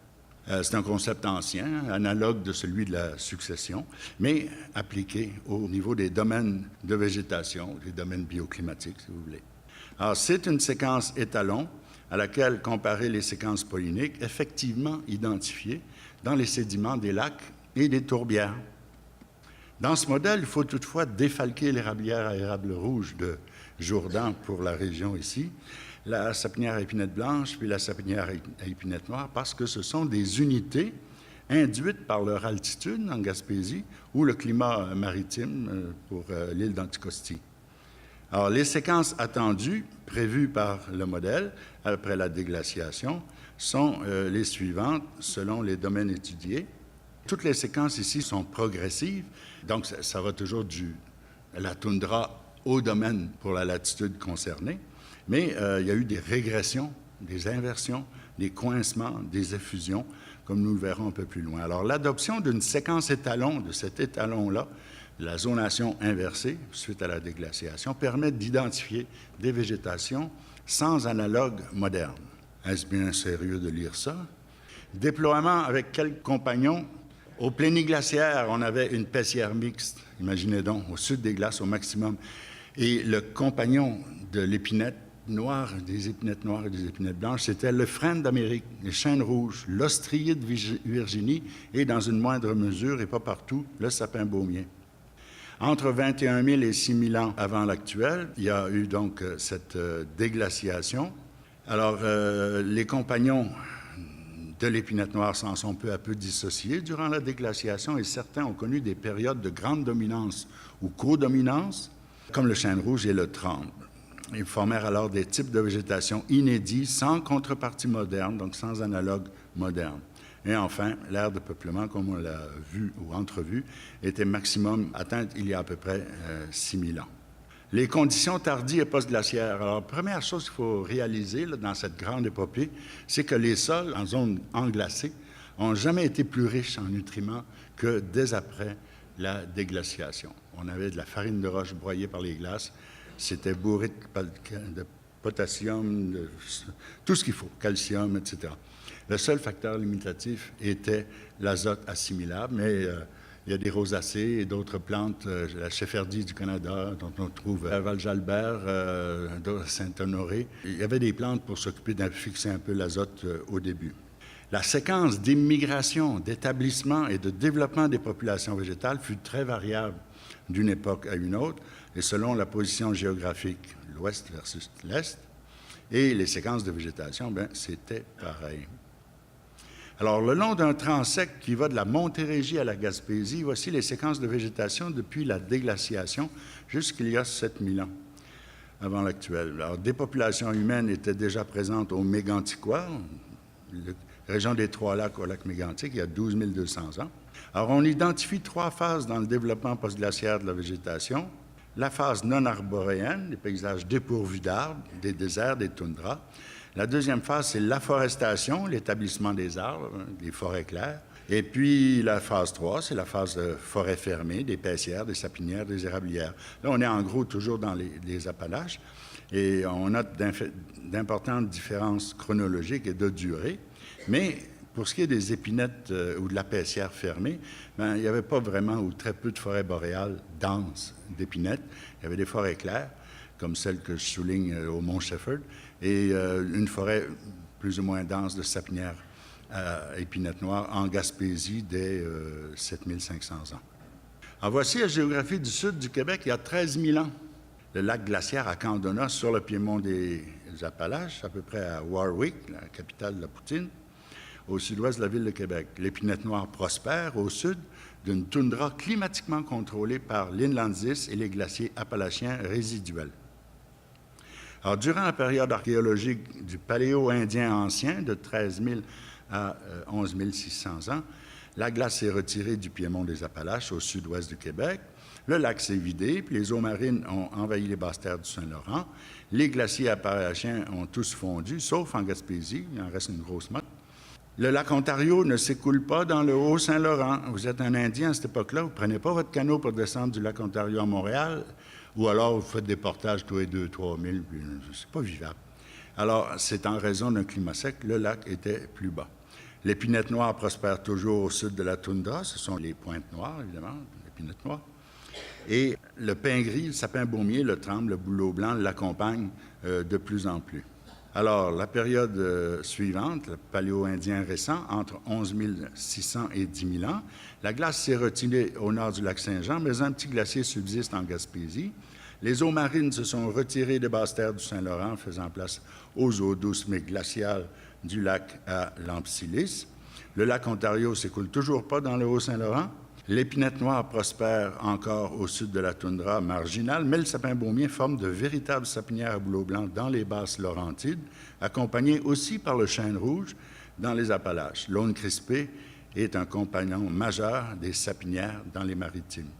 [SPEAKER 5] C'est un concept ancien, analogue de celui de la succession, mais appliqué au niveau des domaines de végétation, des domaines bioclimatiques, si vous voulez. Alors, c'est une séquence étalon à laquelle comparer les séquences polyniques effectivement identifiées dans les sédiments des lacs et des tourbières. Dans ce modèle, il faut toutefois défalquer l'érablière à érable rouge de Jourdan pour la région ici, la sapinière à épinette blanche puis la sapinière à épinette noire, parce que ce sont des unités induites par leur altitude en Gaspésie ou le climat maritime pour l'île d'Anticosti. Alors, les séquences attendues, prévues par le modèle après la déglaciation, sont les suivantes selon les domaines étudiés. Toutes les séquences ici sont progressives, donc ça va toujours de la toundra au domaine pour la latitude concernée, mais il y a eu des régressions, des inversions, des coincements, des effusions, comme nous le verrons un peu plus loin. Alors, l'adoption d'une séquence étalon, de cet étalon-là, la zonation inversée, suite à la déglaciation, permet d'identifier des végétations sans analogue moderne. Est-ce bien sérieux de lire ça? Déploiement avec quels compagnons? Au pléniglaciaire, on avait une paissière mixte, imaginez donc, au sud des glaces au maximum. Et le compagnon de l'épinette noire, des épinettes noires et des épinettes blanches, c'était le frêne d'Amérique, les chênes rouges, l'ostrier de Virginie et, dans une moindre mesure, et pas partout, le sapin baumien. Entre 21 000 et 6 000 ans avant l'actuel, il y a eu donc cette déglaciation. Alors, les compagnons de l'épinette noire s'en sont peu à peu dissociés durant la déglaciation et certains ont connu des périodes de grande dominance ou codominance, comme le chêne rouge et le tremble. Ils formèrent alors des types de végétation inédits, sans contrepartie moderne, donc sans analogue moderne. Et enfin, l'ère de peuplement, comme on l'a vu ou entrevu, était maximum atteinte il y a à peu près 6 000 ans. Les conditions tardies et post-glaciaires. Alors, la première chose qu'il faut réaliser là, dans cette grande épopée, c'est que les sols en zone englacée n'ont jamais été plus riches en nutriments que dès après la déglaciation. On avait de la farine de roche broyée par les glaces, c'était bourré de potassium, de tout ce qu'il faut, calcium, etc. Le seul facteur limitatif était l'azote assimilable, mais il y a des rosacées et d'autres plantes, la chefferdie du Canada, dont on trouve à Val-Jalbert, à Saint-Honoré. Il y avait des plantes pour s'occuper de fixer un peu l'azote au début. La séquence d'immigration, d'établissement et de développement des populations végétales fut très variable d'une époque à une autre, et selon la position géographique, l'ouest versus l'est, et les séquences de végétation, bien, c'était pareil. Alors, le long d'un transect qui va de la Montérégie à la Gaspésie, voici les séquences de végétation depuis la déglaciation jusqu'il y a 7000 ans, avant l'actuel. Alors, des populations humaines étaient déjà présentes au Méganticois, région des Trois-Lacs au lac Mégantic, il y a 12 200 ans. Alors, on identifie 3 phases dans le développement postglaciaire de la végétation. La phase non arboréenne, les paysages dépourvus d'arbres, des déserts, des toundras. La deuxième phase, c'est l'afforestation, l'établissement des arbres, des forêts claires. Et puis, la phase 3, c'est la phase de forêt fermée, des paissières, des sapinières, des érablières. Là, on est en gros toujours dans les Appalaches et on note d'importantes différences chronologiques et de durée. Mais pour ce qui est des épinettes ou de la paissière fermée, bien, il n'y avait pas vraiment ou très peu de forêts boréales denses d'épinettes. Il y avait des forêts claires, comme celle que je souligne au Mont Shefford, et une forêt plus ou moins dense de sapinières à épinettes noires en Gaspésie dès 7500 ans. Alors voici la géographie du sud du Québec il y a 13 000 ans. Le lac glaciaire à Candona, sur le piémont des Appalaches, à peu près à Warwick, la capitale de la poutine, au sud-ouest de la ville de Québec. L'épinette noire prospère au sud d'une toundra climatiquement contrôlée par l'inlandsis et les glaciers appalachiens résiduels. Alors, durant la période archéologique du Paléo-Indien ancien, de 13 000 à 11 600 ans, la glace s'est retirée du piémont des Appalaches au sud-ouest du Québec. Le lac s'est vidé, puis les eaux marines ont envahi les basses terres du Saint-Laurent. Les glaciers appalachiens ont tous fondu, sauf en Gaspésie, il en reste une grosse motte. Le lac Ontario ne s'écoule pas dans le Haut-Saint-Laurent. Vous êtes un Indien à cette époque-là, vous ne prenez pas votre canot pour descendre du lac Ontario à Montréal, ou alors vous faites des portages tous les 2-3 000, puis c'est pas vivable. Alors, c'est en raison d'un climat sec, le lac était plus bas. L'épinette noire prospère toujours au sud de la toundra, ce sont les pointes noires, évidemment, l'épinette noire. Et le pin gris, le sapin baumier, le tremble, le bouleau blanc l'accompagnent de plus en plus. Alors, la période suivante, le paléo-indien récent, entre 11 600 et 10 000 ans, la glace s'est retirée au nord du lac Saint-Jean, mais un petit glacier subsiste en Gaspésie. Les eaux marines se sont retirées des basses terres du Saint-Laurent, faisant place aux eaux douces mais glaciales du lac à Lampsilis. Le lac Ontario s'écoule toujours pas dans le Haut-Saint-Laurent. L'épinette noire prospère encore au sud de la toundra marginale, mais le sapin baumier forme de véritables sapinières à bouleau blanc dans les basses Laurentides, accompagnées aussi par le chêne rouge dans les Appalaches. L'aune crispée est un compagnon majeur des sapinières dans les maritimes.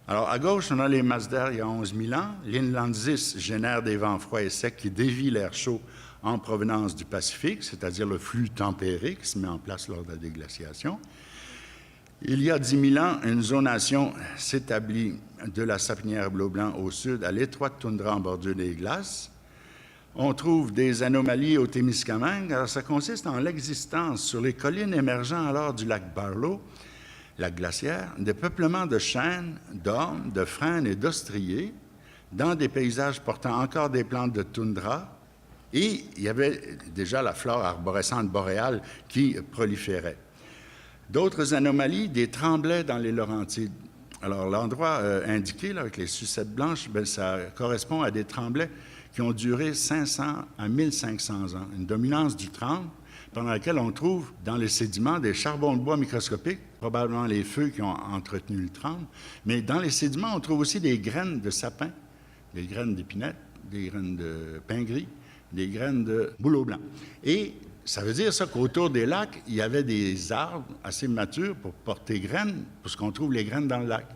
[SPEAKER 5] Alors, à gauche, on a les masses d'air il y a 11 000 ans. L'inlandsis génère des vents froids et secs qui dévient l'air chaud en provenance du Pacifique, c'est-à-dire le flux tempéré qui se met en place lors de la déglaciation. Il y a 10 000 ans, une zonation s'établit de la sapinière bleu-blanc au sud à l'étroite toundra en bordure des glaces. On trouve des anomalies au Témiscamingue. Alors, ça consiste en l'existence sur les collines émergeant alors du lac Barlow, lac glaciaire, des peuplements de chênes, d'ormes, de frênes et d'ostriers dans des paysages portant encore des plantes de toundra. Et il y avait déjà la flore arborescente boréale qui proliférait. D'autres anomalies, des tremblets dans les Laurentides. Alors, l'endroit indiqué, là, avec les sucettes blanches, bien, ça correspond à des tremblets qui ont duré 500 à 1500 ans. Une dominance du tremble pendant laquelle on trouve dans les sédiments des charbons de bois microscopiques, probablement les feux qui ont entretenu le tremble. Mais dans les sédiments, on trouve aussi des graines de sapin, des graines d'épinette, des graines de pin gris, des graines de bouleau blanc. Et ça veut dire ça qu'autour des lacs, il y avait des arbres assez matures pour porter graines, puisqu'on trouve les graines dans le lac.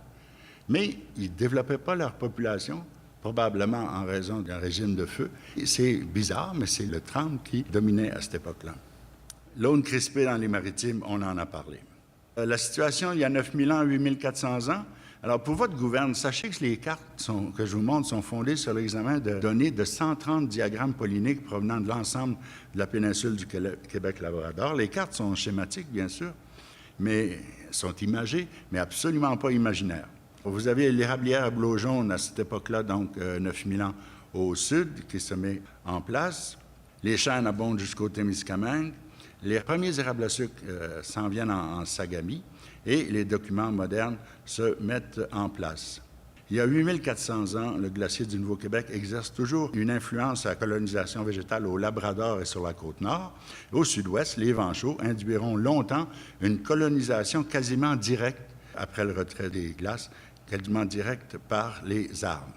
[SPEAKER 5] Mais ils ne développaient pas leur population, probablement en raison d'un régime de feu. C'est bizarre, mais c'est le tremble qui dominait à cette époque-là. L'aune crispée dans les maritimes, on en a parlé. La situation, il y a 9000 ans, 8400 ans. Alors, pour votre gouverne, sachez que les cartes que je vous montre sont fondées sur l'examen de données de 130 diagrammes polyniques provenant de l'ensemble de la péninsule du Québec-Labrador. Les cartes sont schématiques, bien sûr, mais sont imagées, mais absolument pas imaginaires. Vous avez l'érablière à bouleau jaune à cette époque-là, donc 9000 ans au sud, qui se met en place. Les chênes abondent jusqu'au Témiscamingue. Les premiers érables à sucre s'en viennent en Sagami et les documents modernes se mettent en place. Il y a 8400 ans, le glacier du Nouveau-Québec exerce toujours une influence à la colonisation végétale au Labrador et sur la Côte-Nord. Au sud-ouest, les vents chauds induiront longtemps une colonisation quasiment directe après le retrait des glaces, quasiment directe par les arbres.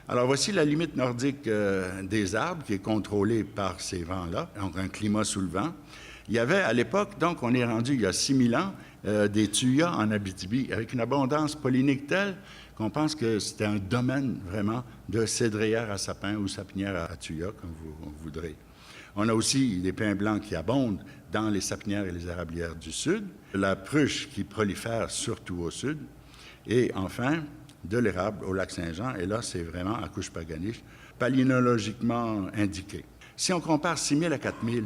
[SPEAKER 5] Alors, voici la limite nordique des arbres qui est contrôlée par ces vents-là, donc un climat sous le vent. Il y avait à l'époque, donc on est rendu il y a 6000 ans, des tuyas en Abitibi avec une abondance pollinique telle qu'on pense que c'était un domaine vraiment de cédrière à sapin ou sapinière à tuyas, comme vous voudrez. On a aussi des pins blancs qui abondent dans les sapinières et les érablières du sud, la pruche qui prolifère surtout au sud, et enfin, de l'érable au lac Saint-Jean, et là, c'est vraiment à Couche-Paganiche, palynologiquement indiqué. Si on compare 6000 à 4000,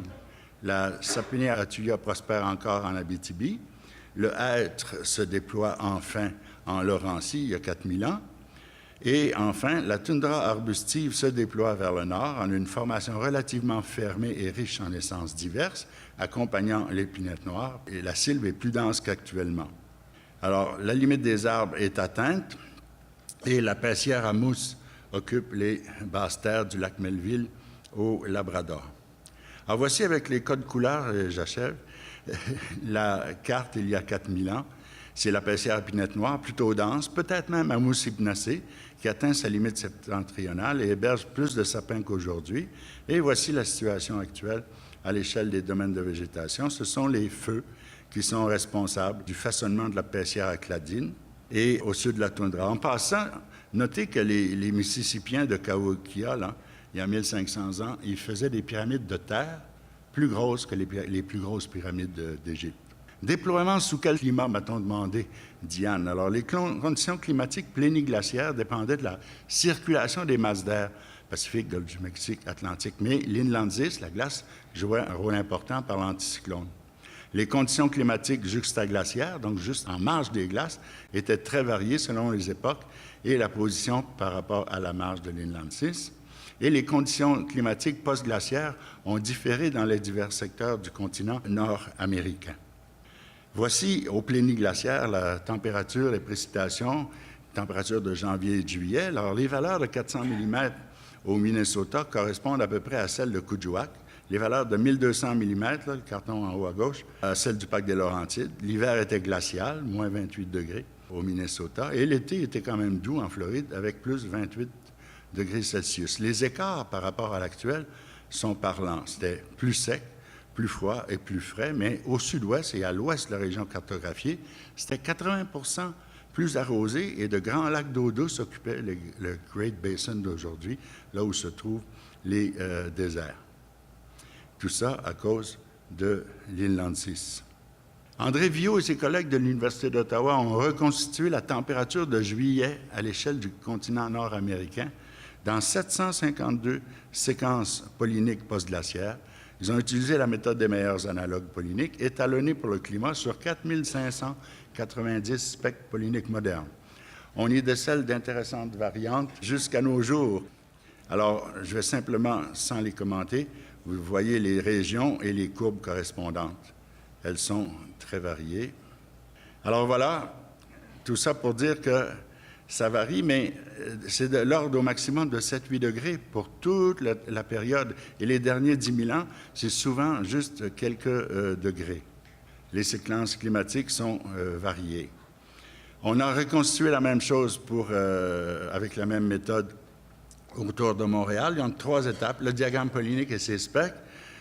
[SPEAKER 5] la sapinière à tuyas prospère encore en Abitibi, le hêtre se déploie enfin en Laurentie, il y a 4000 ans, et enfin, la toundra arbustive se déploie vers le nord en une formation relativement fermée et riche en essences diverses, accompagnant l'épinette noire, et la sylve est plus dense qu'actuellement. Alors, la limite des arbres est atteinte, et la paissière à mousse occupe les basses terres du lac Melville au Labrador. Alors voici avec les codes couleurs, j'achève, la carte il y a 4000 ans. C'est la paissière à pinette noire, plutôt dense, peut-être même à mousse hypnacée, qui atteint sa limite septentrionale et héberge plus de sapins qu'aujourd'hui. Et voici la situation actuelle à l'échelle des domaines de végétation. Ce sont les feux qui sont responsables du façonnement de la paissière à cladine et au sud de la toundra. En passant, notez que les Mississippiens de Cahokia, là, il y a 1500 ans, ils faisaient des pyramides de terre plus grosses que les plus grosses pyramides d'Égypte. Déploiement sous quel climat, m'a-t-on demandé, Diane? Alors, les conditions climatiques pléniglaciaires dépendaient de la circulation des masses d'air, Pacifique, Golfe du Mexique, Atlantique, mais l'inland ice, la glace, jouait un rôle important par l'anticyclone. Les conditions climatiques juxtaglaciaires, donc juste en marge des glaces, étaient très variées selon les époques et la position par rapport à la marge de l'inland ice. Et les conditions climatiques post-glaciaires ont différé dans les divers secteurs du continent nord-américain. Voici, au pléniglaciaire, la température, les précipitations, température de janvier et de juillet. Alors, les valeurs de 400 mm au Minnesota correspondent à peu près à celles de Kuujjuaq. Les valeurs de 1200 mm, là, le carton en haut à gauche, à celles du parc des Laurentides. L'hiver était glacial, moins 28 degrés au Minnesota. Et l'été était quand même doux en Floride, avec plus 28 degrés Celsius. Les écarts par rapport à l'actuel sont parlants. C'était plus sec, plus froid et plus frais, mais au sud-ouest et à l'ouest de la région cartographiée, c'était 80 plus arrosé et de grands lacs d'eau douce occupaient le Great Basin d'aujourd'hui, là où se trouvent les déserts. Tout ça à cause de l'inland ice. André Viau et ses collègues de l'Université d'Ottawa ont reconstitué la température de juillet à l'échelle du continent nord-américain dans 752 séquences polyniques post-glaciaires. Ils ont utilisé la méthode des meilleurs analogues polyniques, étalonnée pour le climat sur 4590 spectres polyniques modernes. On y décèle d'intéressantes variantes jusqu'à nos jours. Alors, je vais simplement, sans les commenter, vous voyez les régions et les courbes correspondantes. Elles sont très variées. Alors voilà, tout ça pour dire que ça varie, mais c'est de l'ordre au maximum de 7-8 degrés pour toute la période. Et les derniers 10 000 ans, c'est souvent juste quelques degrés. Les séquences climatiques sont variées. On a reconstitué la même chose avec la même méthode autour de Montréal. Il y a 3 étapes, le diagramme polynique et ses spectres.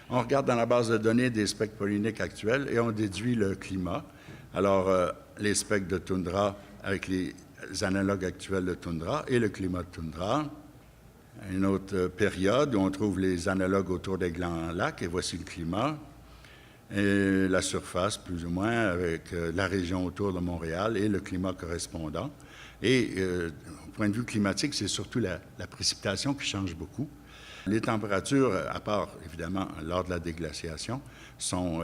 [SPEAKER 5] On regarde dans la base de données des spectres polyniques actuels et on déduit le climat. Alors, les spectres de toundra avec les analogues actuels de toundra et le climat de toundra. Une autre période où on trouve les analogues autour des grands lacs, et voici le climat. Et la surface, plus ou moins, avec la région autour de Montréal et le climat correspondant. Et au point de vue climatique, c'est surtout la précipitation qui change beaucoup. Les températures, à part évidemment lors de la déglaciation, sont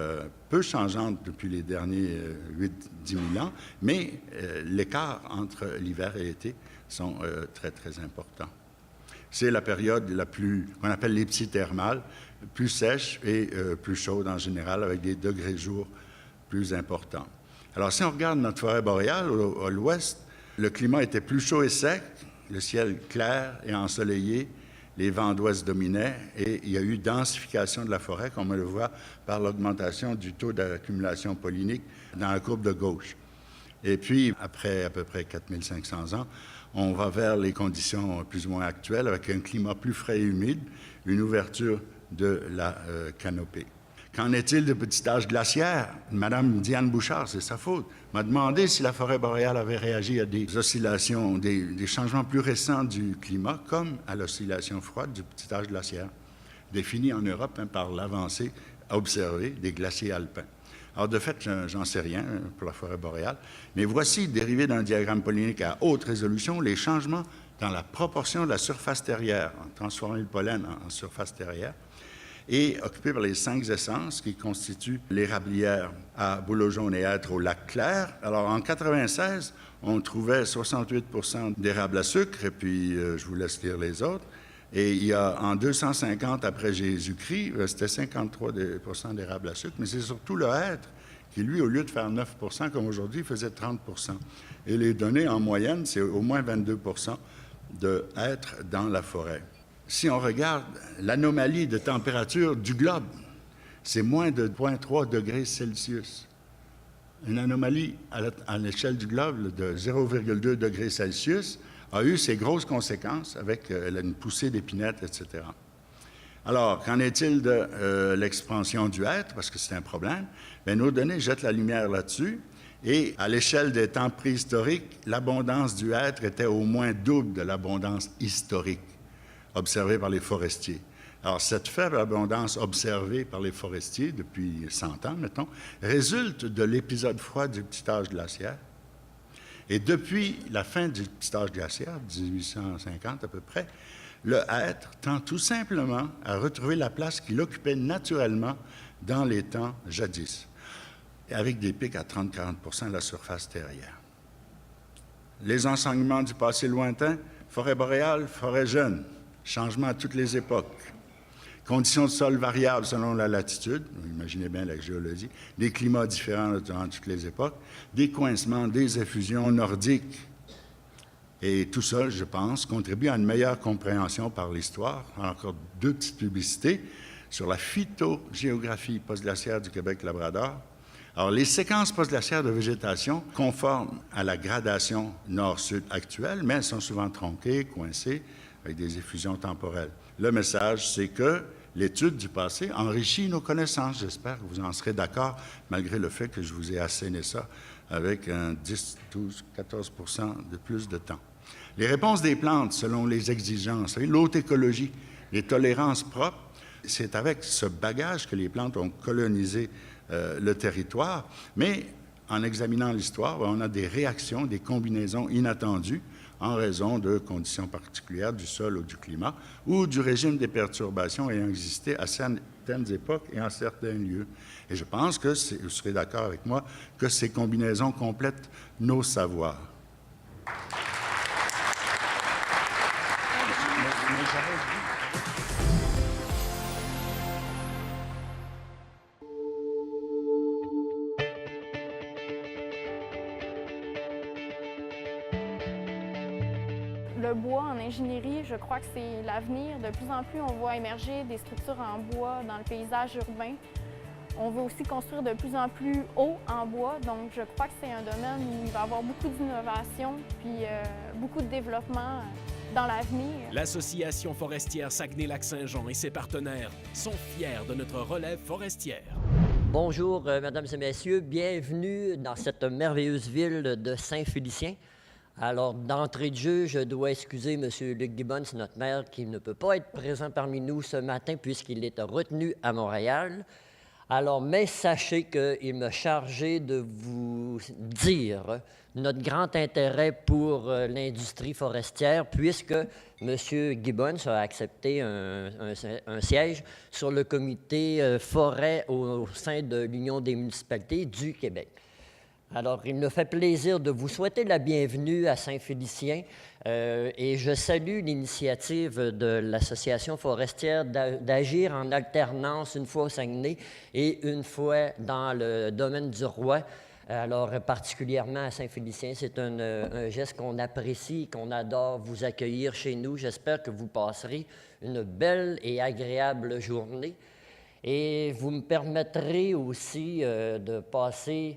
[SPEAKER 5] peu changeantes depuis les derniers 8-10 000 ans, mais l'écart entre l'hiver et l'été sont très, très importants. C'est la période qu'on appelle l'épsithermale, plus sèche et plus chaude en général, avec des degrés jour plus importants. Alors, si on regarde notre forêt boréale à l'ouest, le climat était plus chaud et sec, le ciel clair et ensoleillé, les vents d'ouest dominaient et il y a eu densification de la forêt, comme on le voit par l'augmentation du taux d'accumulation pollinique dans la courbe de gauche. Et puis, après à peu près 4500 ans, on va vers les conditions plus ou moins actuelles avec un climat plus frais et humide, une ouverture de la canopée. Qu'en est-il de petit âge glaciaire? Madame Diane Bouchard, c'est sa faute, m'a demandé si la forêt boréale avait réagi à des oscillations, des changements plus récents du climat, comme à l'oscillation froide du petit âge glaciaire, définie en Europe par l'avancée observée des glaciers alpins. Alors, de fait, j'en sais rien pour la forêt boréale, mais voici, dérivé d'un diagramme polynique à haute résolution, les changements dans la proportion de la surface terrière, transformer le pollen en surface terrière, et occupé par les 5 essences qui constituent l'érablière à bouleau jaune et hêtre au lac Clair. Alors, en 1996, on trouvait 68 d'érable à sucre, et puis je vous laisse lire les autres. Et il y a, en 250 après Jésus-Christ, c'était 53 d'érable à sucre, mais c'est surtout le hêtre qui, lui, au lieu de faire 9 comme aujourd'hui, faisait 30 Et les données, en moyenne, c'est au moins 22 de hêtre dans la forêt. Si on regarde l'anomalie de température du globe, c'est moins de 0,3 degrés Celsius. Une anomalie à l'échelle du globe de 0,2 degrés Celsius a eu ses grosses conséquences avec une poussée d'épinettes, etc. Alors, qu'en est-il de l'expansion du hêtre? Parce que c'est un problème. Bien, nos données jettent la lumière là-dessus. Et à l'échelle des temps préhistoriques, l'abondance du hêtre était au moins double de l'abondance historique observée par les forestiers. Alors, cette faible abondance observée par les forestiers depuis 100 ans, mettons, résulte de l'épisode froid du petit âge glaciaire. Et depuis la fin du petit âge glaciaire, 1850 à peu près, le hêtre tend tout simplement à retrouver la place qu'il occupait naturellement dans les temps jadis, avec des pics à 30-40 de la surface terrienne. Les enseignements du passé lointain, forêt boréale, forêt jeune, changement à toutes les époques, conditions de sol variables selon la latitude, vous imaginez bien la géologie, des climats différents durant toutes les époques, des coincements, des effusions nordiques. Et tout ça, je pense, contribue à une meilleure compréhension par l'histoire. Encore 2 petites publicités sur la phytogéographie postglaciaire du Québec-Labrador. Alors, les séquences postglaciaires de végétation conforment à la gradation nord-sud actuelle, mais elles sont souvent tronquées, coincées, avec des effusions temporelles. Le message, c'est que l'étude du passé enrichit nos connaissances. J'espère que vous en serez d'accord, malgré le fait que je vous ai asséné ça avec un 10, 12, 14 % de plus de temps. Les réponses des plantes selon les exigences, l'haute écologie, les tolérances propres, c'est avec ce bagage que les plantes ont colonisé le territoire, mais en examinant l'histoire, on a des réactions, des combinaisons inattendues en raison de conditions particulières du sol ou du climat ou du régime des perturbations ayant existé à certaines époques et en certains lieux. Et je pense que vous serez d'accord avec moi que ces combinaisons complètent nos savoirs.
[SPEAKER 6] Le bois en ingénierie, je crois que c'est l'avenir. De plus en plus, on voit émerger des structures en bois dans le paysage urbain. On veut aussi construire de plus en plus haut en bois, donc je crois que c'est un domaine où il va y avoir beaucoup d'innovation puis beaucoup de développement dans l'avenir.
[SPEAKER 4] L'Association forestière Saguenay-Lac-Saint-Jean et ses partenaires sont fiers de notre relève forestière.
[SPEAKER 7] Bonjour, mesdames et messieurs. Bienvenue dans cette merveilleuse ville de Saint-Félicien. Alors, d'entrée de jeu, je dois excuser M. Luc Gibbons, notre maire, qui ne peut pas être présent parmi nous ce matin puisqu'il est retenu à Montréal. Alors, mais sachez qu'il m'a chargé de vous dire notre grand intérêt pour l'industrie forestière puisque M. Gibbons a accepté un siège sur le comité forêt au sein de l'Union des municipalités du Québec. Alors, il me fait plaisir de vous souhaiter la bienvenue à Saint-Félicien et je salue l'initiative de l'Association forestière d'agir en alternance une fois au Saguenay et une fois dans le domaine du Roi. Alors, particulièrement à Saint-Félicien, c'est un geste qu'on apprécie, qu'on adore vous accueillir chez nous. J'espère que vous passerez une belle et agréable journée. Et vous me permettrez aussi de passer...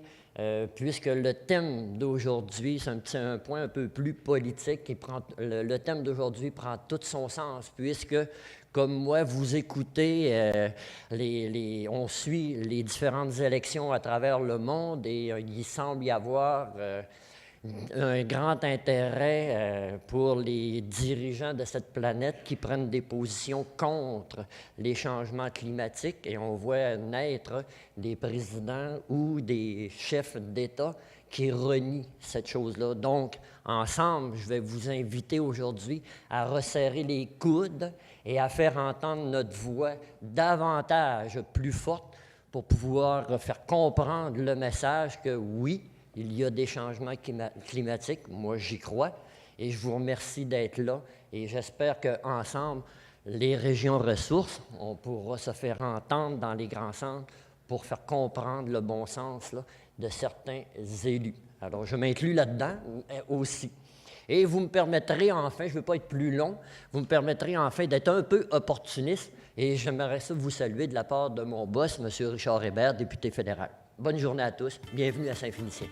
[SPEAKER 7] puisque le thème d'aujourd'hui, c'est un point un peu plus politique, le thème d'aujourd'hui prend tout son sens, puisque, comme moi, vous écoutez, on suit les différentes élections à travers le monde et il semble y avoir un grand intérêt pour les dirigeants de cette planète qui prennent des positions contre les changements climatiques et on voit naître des présidents ou des chefs d'État qui renient cette chose-là. Donc, ensemble, je vais vous inviter aujourd'hui à resserrer les coudes et à faire entendre notre voix davantage plus forte pour pouvoir faire comprendre le message que oui, il y a des changements climatiques, moi j'y crois, et je vous remercie d'être là. Et j'espère qu'ensemble, les régions ressources, on pourra se faire entendre dans les grands centres pour faire comprendre le bon sens là, de certains élus. Alors, je m'inclus là-dedans aussi. Et vous me permettrez enfin, je ne veux pas être plus long, vous me permettrez enfin d'être un peu opportuniste, et j'aimerais ça vous saluer de la part de mon boss, M. Richard Hébert, député fédéral. Bonne journée à tous, bienvenue à Saint-Félicien.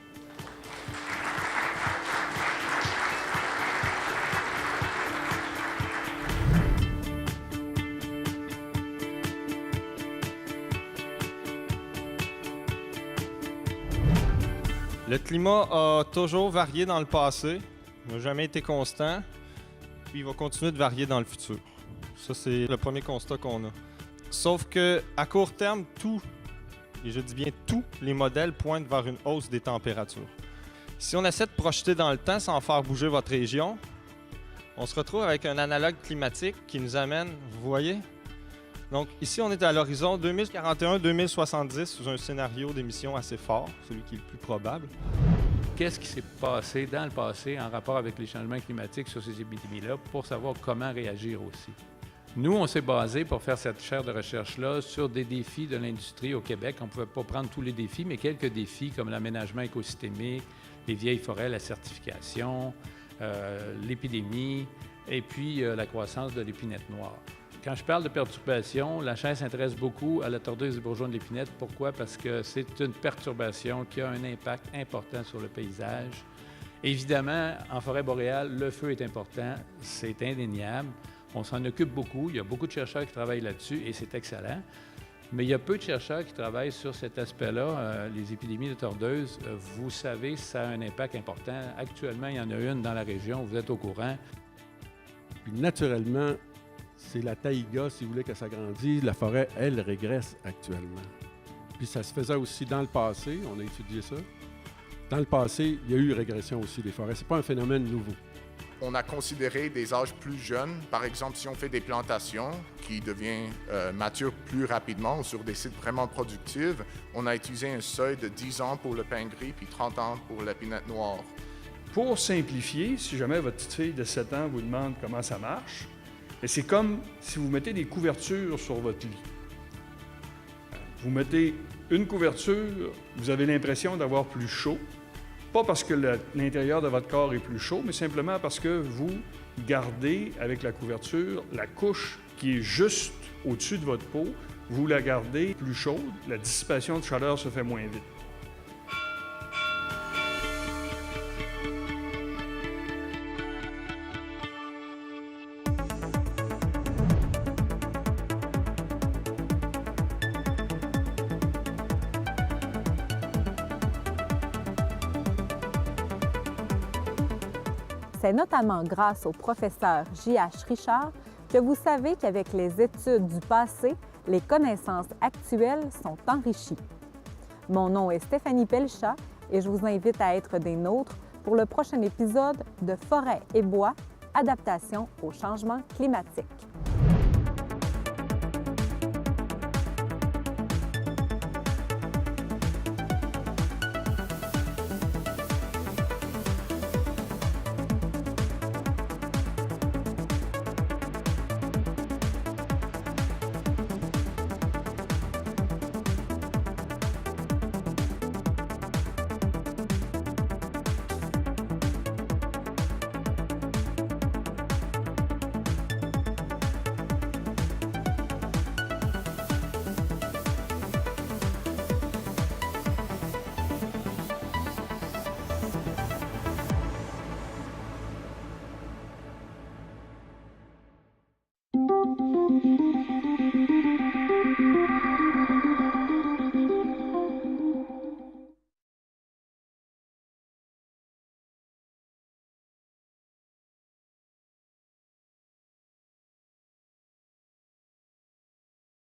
[SPEAKER 8] Le climat a toujours varié dans le passé, il n'a jamais été constant, puis il va continuer de varier dans le futur. Ça, c'est le premier constat qu'on a. Sauf que à court terme, et je dis bien tous les modèles pointent vers une hausse des températures. Si on essaie de projeter dans le temps sans faire bouger votre région, on se retrouve avec un analogue climatique qui nous amène, vous voyez? Donc ici, on est à l'horizon 2041-2070 sous un scénario d'émissions assez fort, celui qui est le plus probable.
[SPEAKER 9] Qu'est-ce qui s'est passé dans le passé en rapport avec les changements climatiques sur ces épidémies-là pour savoir comment réagir aussi? Nous, on s'est basé pour faire cette chaire de recherche-là sur des défis de l'industrie au Québec. On ne pouvait pas prendre tous les défis, mais quelques défis comme l'aménagement écosystémique, les vieilles forêts, la certification, l'épidémie et puis la croissance de l'épinette noire. Quand je parle de perturbation, la chaire s'intéresse beaucoup à la tordeuse des bourgeons de l'épinette. Pourquoi? Parce que c'est une perturbation qui a un impact important sur le paysage. Évidemment, en forêt boréale, le feu est important, c'est indéniable. On s'en occupe beaucoup, il y a beaucoup de chercheurs qui travaillent là-dessus et c'est excellent. Mais il y a peu de chercheurs qui travaillent sur cet aspect-là, les épidémies de tordeuses. Vous savez, ça a un impact important. Actuellement, il y en a une dans la région, vous êtes au courant.
[SPEAKER 10] Puis naturellement, c'est la taïga, si vous voulez, que ça grandisse. La forêt, elle, régresse actuellement. Puis ça se faisait aussi dans le passé, on a étudié ça. Dans le passé, il y a eu régression aussi des forêts. Ce n'est pas un phénomène nouveau.
[SPEAKER 11] On a considéré des âges plus jeunes. Par exemple, si on fait des plantations qui deviennent matures plus rapidement sur des sites vraiment productifs, on a utilisé un seuil de 10 ans pour le pin gris puis 30 ans pour l'épinette noire.
[SPEAKER 12] Pour simplifier, si jamais votre petite fille de 7 ans vous demande comment ça marche, c'est comme si vous mettez des couvertures sur votre lit. Vous mettez une couverture, vous avez l'impression d'avoir plus chaud. Pas parce que l'intérieur de votre corps est plus chaud, mais simplement parce que vous gardez avec la couverture la couche qui est juste au-dessus de votre peau, vous la gardez plus chaude, la dissipation de chaleur se fait moins vite.
[SPEAKER 1] C'est notamment grâce au professeur J.H. Richard que vous savez qu'avec les études du passé, les connaissances actuelles sont enrichies. Mon nom est Stéphanie Pelchat et je vous invite à être des nôtres pour le prochain épisode de Forêt et bois, adaptation au changement climatique.